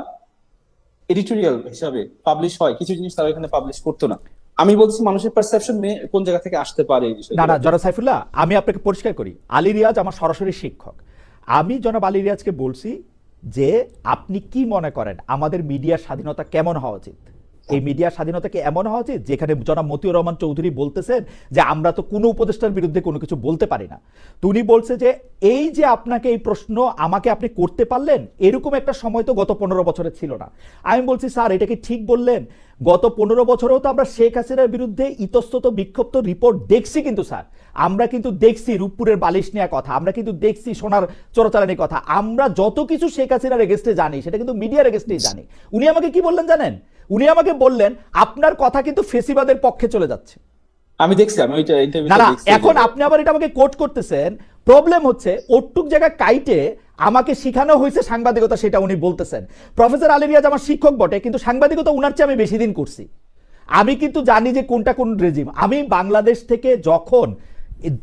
এডিটোরিয়াল হিসাবে পাবলিশ হয়, কিছু জিনিস তারা এখানে পাবলিশ করতো না। আমি বলছি মানুষের পারসেপশন কোন জায়গা থেকে আসতে পারে এই বিষয়ে। না, জনাব সাইফুল্লাহ, আমি আপনাকে পরিষ্কার করি, আলী রিয়াজ আমার সরাসরি শিক্ষক। আমি জনাব আলী রিয়াজকে বলছি যে আপনি কি মনে করেন আমাদের মিডিয়ার স্বাধীনতা কেমন হওয়া উচিত? এই মিডিয়ার স্বাধীনতা কি এমন হওয়া উচিত যেখানে জনাব মতিউর রহমান চৌধুরী বলতেছেন যে আমরা তো কোনো উপদেষ্টার বিরুদ্ধে কোনো কিছু বলতে পারি না। তো উনি বলছে যে এই যে আপনাকে এই প্রশ্ন আমাকে আপনি করতে পারলেন, এরকম একটা সময় তো গত 15 বছরে ছিল না। আমি বলছি স্যার এটা কি ঠিক বললেন? গত 15 বছরেও তো আমরা শেখ হাসিনার বিরুদ্ধে ইতস্তত বিক্ষিপ্ত রিপোর্ট দেখছি, কিন্তু স্যার আমরা কিন্তু দেখছি রূপপুরের বালিশ নেওয়া কথা, আমরা কিন্তু দেখছি সোনার চোরাচালানির কথা, আমরা যত কিছু শেখ হাসিনার এগেস্টে জানি সেটা কিন্তু মিডিয়ার এগেস্টেই জানি। উনি আমাকে কি বললেন জানেন? উনি আমাকে বললেন আপনার কথা কিন্তু ফেসিবাদের পক্ষে চলে যাচ্ছে। আমি দেখছি, আমি ওইটা না ইন্টারভিউতে না, দেখছি। এখন আপনি আবার এটা আমাকে কোট করতেছেন। প্রবলেম হচ্ছে ওটুক জায়গায় কাইটে আমাকে শিখানো হয়েছে সাংবাদিকতা, সেটা উনি বলতেছেন। প্রফেসর আলী রিয়াজ আমার শিক্ষক বটে, কিন্তু সাংবাদিকতা উনার চেয়ে আমি বেশি দিন করছি। আমি কিন্তু জানি যে কোনটা কোন রেজিম। আমি বাংলাদেশ থেকে যখন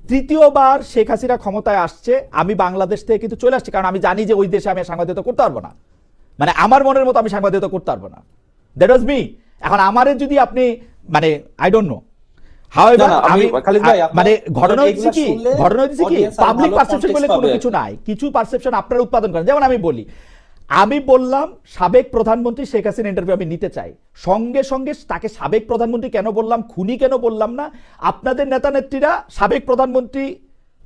তৃতীয়বার শেখ হাসিনা ক্ষমতায় আসছে, আমি বাংলাদেশ থেকে কিন্তু চলে আসছি, কারণ আমি জানি যে ওই দেশে আমি সাংবাদিকতা করতে পারবো না, মানে আমার মনের মতো আমি সাংবাদিকতা করতে পারবো না। That was me. এখন আমারে যদি আপনি মানে আই ডোন্ট নো, না, আমি খালিদ ভাই, আপনার মানে ঘটনা হচ্ছে এগুলা কি, শুনলে audience আরো পাবলিক ভালো পারসেপশন বলে context কোনো পাবে। কিছু নাই, কিছু পারসেপশন আপনারা উৎপাদন করেন। যেমন আমি বললাম সাবেক প্রধানমন্ত্রী শেখ হাসিনা ইন্টারভিউ আমি নিতে চাই, সঙ্গে সঙ্গে তাকে সাবেক প্রধানমন্ত্রী কেন বললাম, খুনি কেন বললাম না? আপনাদের নেতা নেত্রীরা সাবেক প্রধানমন্ত্রী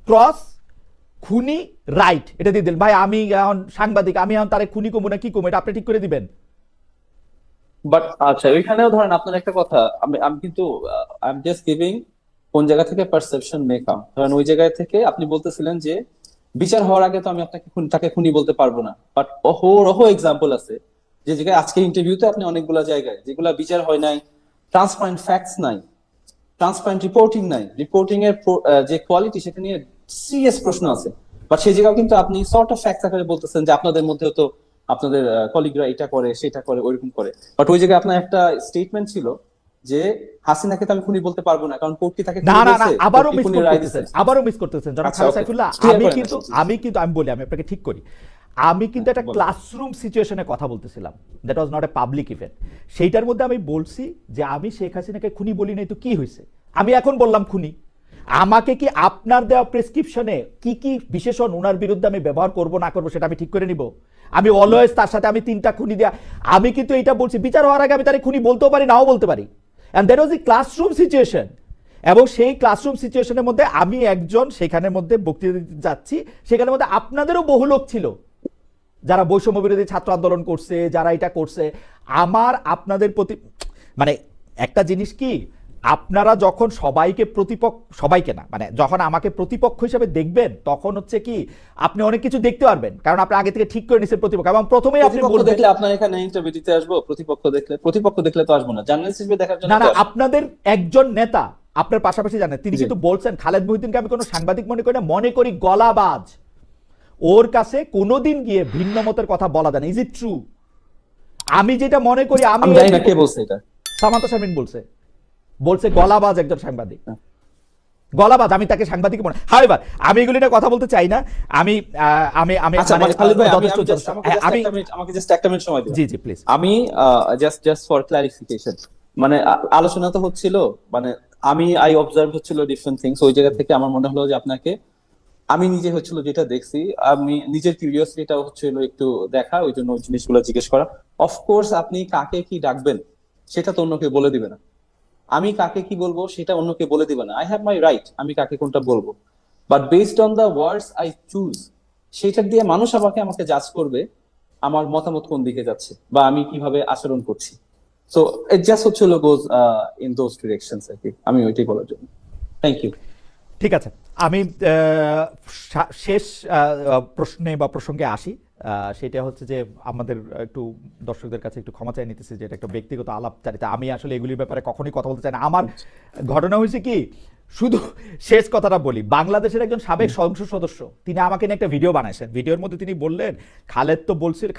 ক্রস, খুনি রাইট এটা দিয়ে দিল। ভাই আমি এখন সাংবাদিক, আমি এখন তারে খুনি কমু না কি কমু, এটা আপনি ঠিক করে দিবেন। বাট আচ্ছা, ওইখানেও ধরেন আপনার একটা কথা, আমি কিন্তু আই এম জাস্ট গিভিং কোন জায়গা থেকে পারসেপশন মে কাম। ধরেন ওই জায়গা থেকে আপনি বলতেছিলেন যে বিচার হওয়ার আগে তো আমি আপনাকে তাকে খুনি বলতে পারবো না, বাট অহরহ এক্সাম্পল আছে যে জায়গায় আজকে ইন্টারভিউতে আপনি অনেকগুলা জায়গায় যেগুলা বিচার হয় নাই, ট্রান্সপারেন্ট ফ্যাক্টস নাই, ট্রান্সপারেন্ট রিপোর্টিং নাই, রিপোর্টিং এর যে কোয়ালিটি সেটা নিয়ে সিরিয়াস প্রশ্ন আছে। বাট সেই জায়গাও কিন্তু আপনি সর্ট অফ ফ্যাক্টস আকারে বলতেছেন যে আপনাদের মধ্যেও তো আপনাদের কলিগরা এটা করে সেটা করে ওইরকম করে। বাট ওই জায়গায় আপনার একটা স্টেটমেন্ট ছিল যে হাসিনাকে তো আমি খুনি বলতে পারবো না, কারণ কোর্ট কি তাকে না খুনি না না, বলছে, আবারও কোর্ট কি মিস খুনির রায় করতেছেন, দিছে। আবারও মিস করতেছেন জনাব আচ্ছা, খালেদ okay. সাইফুল্লাহ। Clear আমি করেন কিন্তু এখন, please. আমি বলি, আমি আপনাকে ঠিক করি। আমি কিন্তু একটা ক্লাসরুম সিচুয়েশনে কথা বলতেছিলাম, that was not a public event. সেইটার মধ্যে আমি বলছি যে আমি শেখ হাসিনাকে খুনি বলি নাই তো কি হয়েছে, আমি এখন বললাম খুনি। আমাকে কি আপনার দেওয়া প্রেসক্রিপশনে কি কি বিশেষণ ওনার বিরুদ্ধে আমি ব্যবহার করব না করবো সেটা আমি ঠিক করে নিব? আমি অলওয়েজ তার সাথে আমি 3টা খুনি দেয়া, আমি কিন্তু এটা বলছি বিচার হওয়ার আগে আমি তারে খুনি বলতেও পারি, নাও বলতে পারি। And that was A classroom situation. এবং সেই ক্লাসরুম সিচুয়েশনের মধ্যে আমি একজন সেখানের মধ্যে বক্তৃতা দিতে যাচ্ছি, সেখানের মধ্যে আপনাদেরও বহু লোক ছিল যারা বৈষম্য বিরোধী ছাত্র আন্দোলন করছে, যারা এটা করছে। আমার আপনাদের প্রতি মানে একটা জিনিস কি, আপনারা যখন সবাইকে প্রতিপক্ষ, সবাইকে না মানে যখন আমাকে প্রতিপক্ষ হিসেবে দেখবেন তখন হচ্ছে কি আপনি অনেক কিছু দেখতে পারবেন, কারণ আপনি আগে থেকে ঠিক করে নিছেন প্রতিপক্ষ। এবং প্রথমেই আপনি প্রতিপক্ষ বলবেন দেখলে আপনার এখানে ইন্টারভিউ দিতে আসবো, প্রতিপক্ষ দেখলে তো আসবো না, জার্নালিস্ট হিসেবে দেখার জন্য না না, তো আসবো। আপনাদের একজন নেতা আপনার পাশাপাশি জানেন, তিনি জি। কিন্তু বলছেন খালেদ মহিউদ্দিনকে আমি কোনো সাংবাদিক মনে করি না, মনে করি গলাবাজ। ওর কাছে কোনোদিন গিয়ে ভিন্ন মতের কথা বলা যায় না। Is it true? আমি যেটা মনে করি, আমি আমি জানি না কে বলছে এটা। সামান্তা শারমিন বলছে গলাবাজ একজন সাংবাদিক, গলাবাজ। আমি তাকে সাংবাদিক মনে, হাওয়েভার আমি এগুলি নিয়ে কথা বলতে চাই না। আমি আমি আমি আচ্ছা মানে খালিদ ভাই, যথেষ্ট আমাকে জাস্ট একটা মিনিট সময় দিন। জি জি প্লিজ। আমি জাস্ট ফর ক্লারিফিকেশন, মানে আলোচনা তো হচ্ছিল, মানে আই অবজার্ভ হচ্ছিল ডিফারেন্ট থিংস, ওই জায়গা থেকে আমার মনে হলো যে আপনাকে, আমি নিজে হচ্ছিল যেটা দেখছি, আমি নিজের কিউরিওসিটিটা হচ্ছিল একটু দেখা, ওই জন্য ওই জিনিসগুলো জিজ্ঞেস করা। অফকোর্স আপনি কাকে কি ডাকবেন সেটা তো অন্য কেউ বলে দিবে না, আমি কাকে কি বলবো সেটা অন্য কেউ বলে দিবে না। আই হ্যাভ মাই রাইট, আমি কাকে কোনটা বলবো, but based on the words I choose, সেটা দিয়ে মানুষ আমাকে জাজ করবে আমার মতামত কোন দিকে যাচ্ছে বা আমি কিভাবে আচরণ করছি। সো ইট জাস্ট হচ্ছিল গোজ ইন দোজ ডিরেকশনস আর কি, আমি ওইটাই বলার জন্য। Thank you. ঠিক আছে, আমি শেষ প্রশ্নে বা প্রসঙ্গে আসি। সেটা হচ্ছে যে আমাদের একটু দর্শকদের কাছে একটু ক্ষমা চাই নিতেছি যে এটা একটা ব্যক্তিগত আলাপচারিতা, আমি আসলে এগুলির ব্যাপারে কখনোই কথা বলতে চাই না। আমার ঘটনা হয়েছে কি, শুধু শেষ কথাটা বলি, বাংলাদেশের একজন সাবেক সংসদ সদস্য তিনি আমাকে নিয়ে একটা ভিডিও বানাইছেন। ভিডিওর মধ্যে তিনি বললেন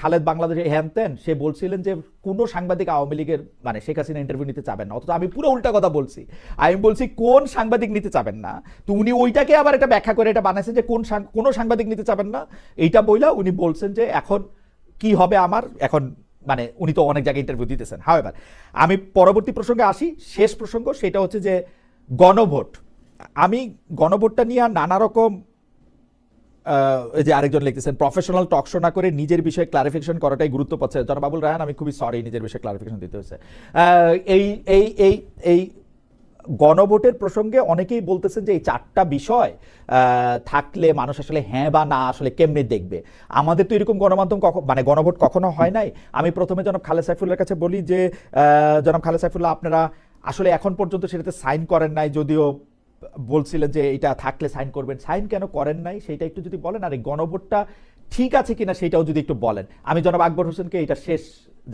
খালেদ বাংলাদেশে হ্যান ত্যান, সে বলছিলেন যে কোনো সাংবাদিক আওয়ামী লীগের মানে শেখ হাসিনা ইন্টারভিউ নিতে চাবেন না, অথচ আমি পুরো উল্টা কথা বলছি। আমি বলছি কোন সাংবাদিক নিতে চাবেন না, তো উনি ওইটাকে আবার এটা ব্যাখ্যা করে এটা বানাইছেন যে কোনো সাংবাদিক নিতে চাবেন না। এইটা বইলা উনি বলছেন যে এখন কি হবে আমার, এখন মানে উনি তো অনেক জায়গায় ইন্টারভিউ দিতেছেন। হাওয়েভার আমি পরবর্তী প্রসঙ্গে আসি, শেষ প্রসঙ্গ, সেটা হচ্ছে যে গণভোট। আমি গণভোটটা নিয়ে নানা রকম যে আরেকজন লিখতেছেন প্রফেশনাল টক শো না করে নিজের বিষয়ে ক্লারিফিকেশন করাটাই গুরুত্ব পাচ্ছে। জনাব আবুল রায়হান, আমি খুবই সরি, নিজের বিষয়ে ক্লারিফিকেশন দিতে হয়েছে। এই এই এই এই গণভোটের প্রসঙ্গে অনেকেই বলতেছেন যে এই 4টা বিষয় থাকলে মানুষ আসলে হ্যাঁ বা না আসলে কেমনে দেখবে। আমাদের তো এরকম গণমাধ্যম মানে গণভোট কখনো হয় নাই। আমি প্রথমে জনাব খালেদ সাইফুল্লাহর কাছে বলি যে জনাব খালেদ সাইফুল্লাহ, আপনারা আসলে এখন পর্যন্ত সেটাতে সাইন করেন নাই, যদিও বলছিলেন যে এটা থাকলে সাইন করবেন, সাইন কেন করেন নাই সেটা একটু যদি বলেন, আর এই গণভোটটা ঠিক আছে কিনা সেটাও যদি একটু বলেন। আমি জনাব আকবর হোসেনকে এটা শেষ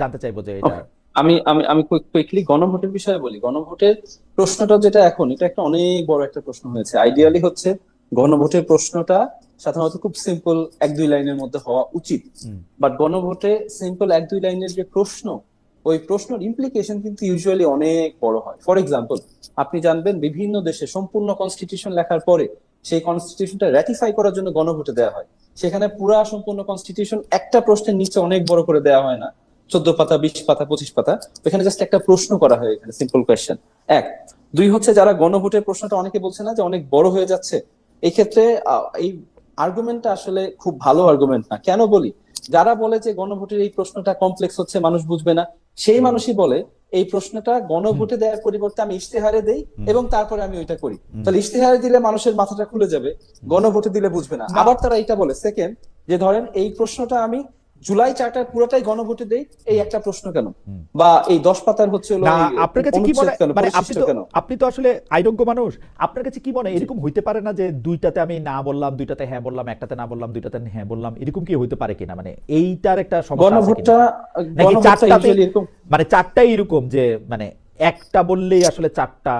জানতে চাইবো যে এটা আমি আমি আমি কুইকলি গণভোটের বিষয়ে বলি। গণভোটের প্রশ্নটা যেটা এখন, এটা একটা অনেক বড় একটা প্রশ্ন হয়েছে। আইডিয়ালি হচ্ছে গণভোটের প্রশ্নটা সাধারণত খুব সিম্পল 1-2 লাইনের মধ্যে হওয়া উচিত, বাট গণভোটে সিম্পল 1-2 লাইনের যে প্রশ্ন, ওই প্রশ্নের ইমপ্লিকেশন কিন্তু ইউজুয়ালি অনেক বড় হয়। ফর এক্সাম্পল, আপনি জানবেন বিভিন্ন দেশে সম্পূর্ণ কনস্টিটিউশন লেখার পরে সেই কনস্টিটিউশনটা র্যাটিফাই করার জন্য গণভোটে দেওয়া হয়। সেখানে পুরা সম্পূর্ণ কনস্টিটিউশন একটা প্রশ্নের নিচে অনেক বড় করে দেওয়া হয় না, 14 পাতা, 20 পাতা, 25 পাতা, এখানে জাস্ট একটা প্রশ্ন করা হয়, এখানে সিম্পল কোয়েশ্চেন। 2 হচ্ছে যারা গণভোটের প্রশ্নটা, অনেকে বলছে না যে অনেক বড় হয়ে যাচ্ছে, এই ক্ষেত্রে এই আর্গুমেন্টটা আসলে খুব ভালো আর্গুমেন্ট না। কেন বলি, যারা বলে যে গণভোটের এই প্রশ্নটা কমপ্লেক্স হচ্ছে, মানুষ বুঝবে না, সেই মানুষই বলে এই প্রশ্নটা গণভোটে দেওয়ার পরিবর্তে আমি ইশতেহারে দেই এবং তারপরে আমি ওইটা করি। তাহলে ইশতেহারে দিলে মানুষের মাথাটা খুলে যাবে, গণভোটে দিলে বুঝবে না। আবার তারা এইটা বলে সেকেন্ড, যে ধরেন এই প্রশ্নটা আমি জুলাই চার্টার পুরোটাই গণভোটে দেই, এই একটা প্রশ্ন কেন, বা এই 10 পাতার হচ্ছে না, আপনার কাছে কি মনে, মানে আপনি তো আসলে আইনজ্ঞ মানুষ, আপনার কাছে কি মনে এরকম হইতে পারে না যে 2টাতে আমি না বললাম, 2টাতে হ্যাঁ বললাম, 1টাতে না বললাম, 2টাতে হ্যাঁ বললাম, এরকম কি হইতে পারে কিনা? মানে এইটার একটা সমস্যা আছে কিনা? নাকি 4টাতে মানে 4টাই এরকম যে মানে একটা বললেই আসলে 4টা?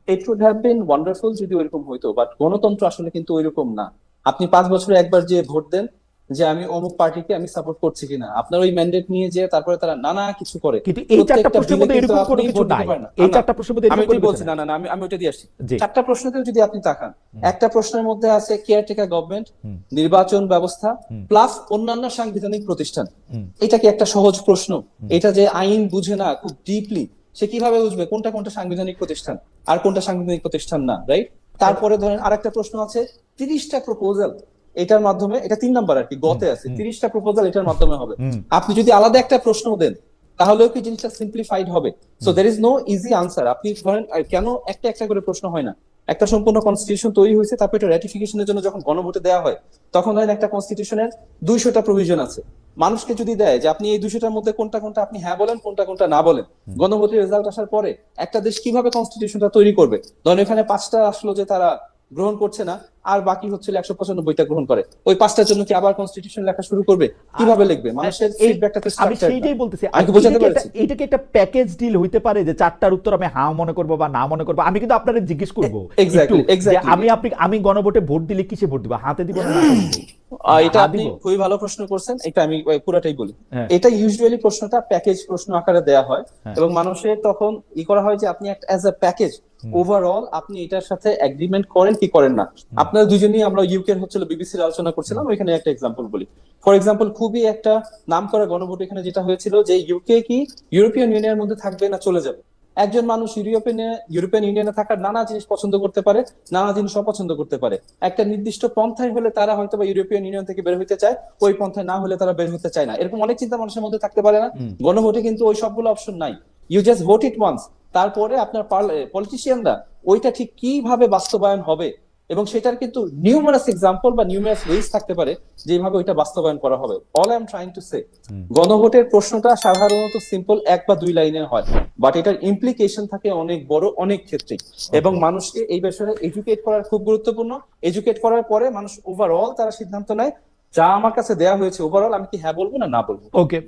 It would have been wonderful যদি ওইরকম হইতো, বাট গণতন্ত্র আসলে কিন্তু ওইরকম না। আপনি 5 বছরে একবার যে ভোট দেন, যে আমি অমুক পার্টিকে আমি সাপোর্ট করছি কিনা। আপনার ওই ম্যান্ডেট নিয়ে যে তারপরে তারা নানা কিছু করে, কিন্তু এই চারটা প্রত্যেকটা প্রশ্নের বিলে মধ্যে কিন্তু এরকম কোনো আপনি কিছু ভোট দিতে নাই। পারেন না। এই না, চারটা প্রশ্নের মধ্যে আমি এরকম কোনো ওইটাই কিছু বলছি, নাই। না আমি ওইটা দিয়ে আসছি। জি। চারটা প্রশ্নতেও যদি আপনি তাকান, একটা প্রশ্নের মধ্যে আছে কেয়ারটেকার গভর্নমেন্ট, হুম। নির্বাচন ব্যবস্থা, হুম। প্লাস অন্যান্য সাংবিধানিক প্রতিষ্ঠান। হুম। এটা কি একটা সহজ প্রশ্ন? এটা যে আইন বুঝে না খুব ডিপলি, সে কিভাবে বুঝবে কোনটা কোনটা সাংবিধানিক প্রতিষ্ঠান আর কোনটা সাংবিধানিক প্রতিষ্ঠান না, রাইট? তারপরে ধরেন আরেকটা প্রশ্ন আছে 30টা প্রপোজাল, এটার মাধ্যমে, এটা 3 নাম্বার আর কি, গতে আছে 30টা প্রপোজাল এটার মাধ্যমে হবে। হুম। আপনি যদি আলাদা একটা প্রশ্ন দেন তাহলেও কি জিনিসটা সিম্পলিফাইড হবে? So there is no easy answer. আপনি ধরেন কেন একটা একটা করে প্রশ্ন হয় না? একটা সম্পূর্ণ কনস্টিটিউশন তৈরি হয়েছে, তারপর এটা র্যাটিফিকেশনের জন্য যখন গণভোটে দেওয়া হয়, তখন ধরেন একটা কনস্টিটিউশনের 200টা প্রভিশন আছে। মানুষকে যদি দেয় যে আপনি এই 200টার মধ্যে কোনটা কোনটা আপনি হ্যাঁ বলেন, কোনটা কোনটা না বলেন, গণভোটের রেজাল্ট আসার পরে একটা দেশ কিভাবে কনস্টিটিউশনটা তৈরি করবে? ধরেন এখানে 5টা আসলো যে তারা গ্রহণ করছে না, আর বাকি হচ্ছে 195টা গ্রহণ করে, ওই 5টার জন্য কি আবার কনস্টিটিউশন লেখা শুরু করবে? কিভাবে লিখবে? মানুষের ফিডব্যাকটা তো আমি স্ট্রাকচার সেইটাই বলতেছি। আমি কি বোঝাতে পেরেছি? এইটা কি একটা প্যাকেজ ডিল হইতে পারে যে চারটার উত্তর আমি হ্যাঁ মনে করবো বা না মনে করবো? আমি কিন্তু আপনাদের জিজ্ঞেস করবো Exactly, একটু যে exactly. আমি গণভোটে ভোট দিলে কিসে ভোট দিব? হাতে দিব না নাতে দিব? এটা হ্যাঁ আপনি দিব। খুবই ভালো প্রশ্ন করছেন, এটা আমি পুরাটাই বলি। হ্যাঁ। এটা ইউজুয়ালি প্রশ্নটা প্যাকেজ প্রশ্ন আকারে দেয়া হয়, হ্যাঁ। এবং মানুষের তখন করা হয় যে আপনি একটা অ্যাজ আ প্যাকেজ ওভারঅল আপনি এটার সাথে এগ্রিমেন্ট করেন কি করেন না। আপনারা দুজনেই, আমরা ইউকে হচ্ছিল বিবিসির আলোচনা করছিলাম, ওইখানে একটা এক্সাম্পল বলি। ফর এক্সাম্পল, খুবই একটা নাম করা গণভোট এখানে যেটা হয়েছিল যে ইউকে কি ইউরোপিয়ান ইউনিয়নের মধ্যে থাকবে না চলে যাবে। একজন মানুষ ইউরোপিয়ান ইউনিয়নে থাকার নানা জিনিস পছন্দ করতে পারে, নানা জিনিস অপছন্দ করতে পারে। একটা নির্দিষ্ট পন্থায় হলে তারা হয়তো বা ইউরোপিয়ান ইউনিয়ন থেকে বের হইতে চায়, ওই পন্থায় না হলে তারা বের হতে চায় না। এরকম অনেক চিন্তা মানুষের মধ্যে থাকতে পারে না? গণভোটে কিন্তু ওই সবগুলো অপশন নাই। You just vote it once. তারপরে আপনার পলিটিশিয়ানরা ওইটা ঠিক কিভাবে বাস্তবায়ন হবে, এবং সেটার কিন্তু নিউমারাস এক্সাম্পল বা নিউমারাস ওয়েজ থাকতে পারে যেভাবে ওইটা বাস্তবায়ন করা হবে। All I am trying to সে, গণভোটের প্রশ্নটা সাধারণত সিম্পল 1 বা 2 লাইনের হয়, বাট এটার ইমপ্লিকেশন থাকে অনেক বড় অনেক ক্ষেত্রে, এবং মানুষকে এই বিষয়ে এডুকেট করার খুব গুরুত্বপূর্ণ। এডুকেট করার পরে মানুষ ওভারঅল তারা সিদ্ধান্ত নেয় যা আমার কাছে দেয়া হয়েছে ওভারঅল আমি কি হ্যাঁ বলবো না না বলবো। ওকে।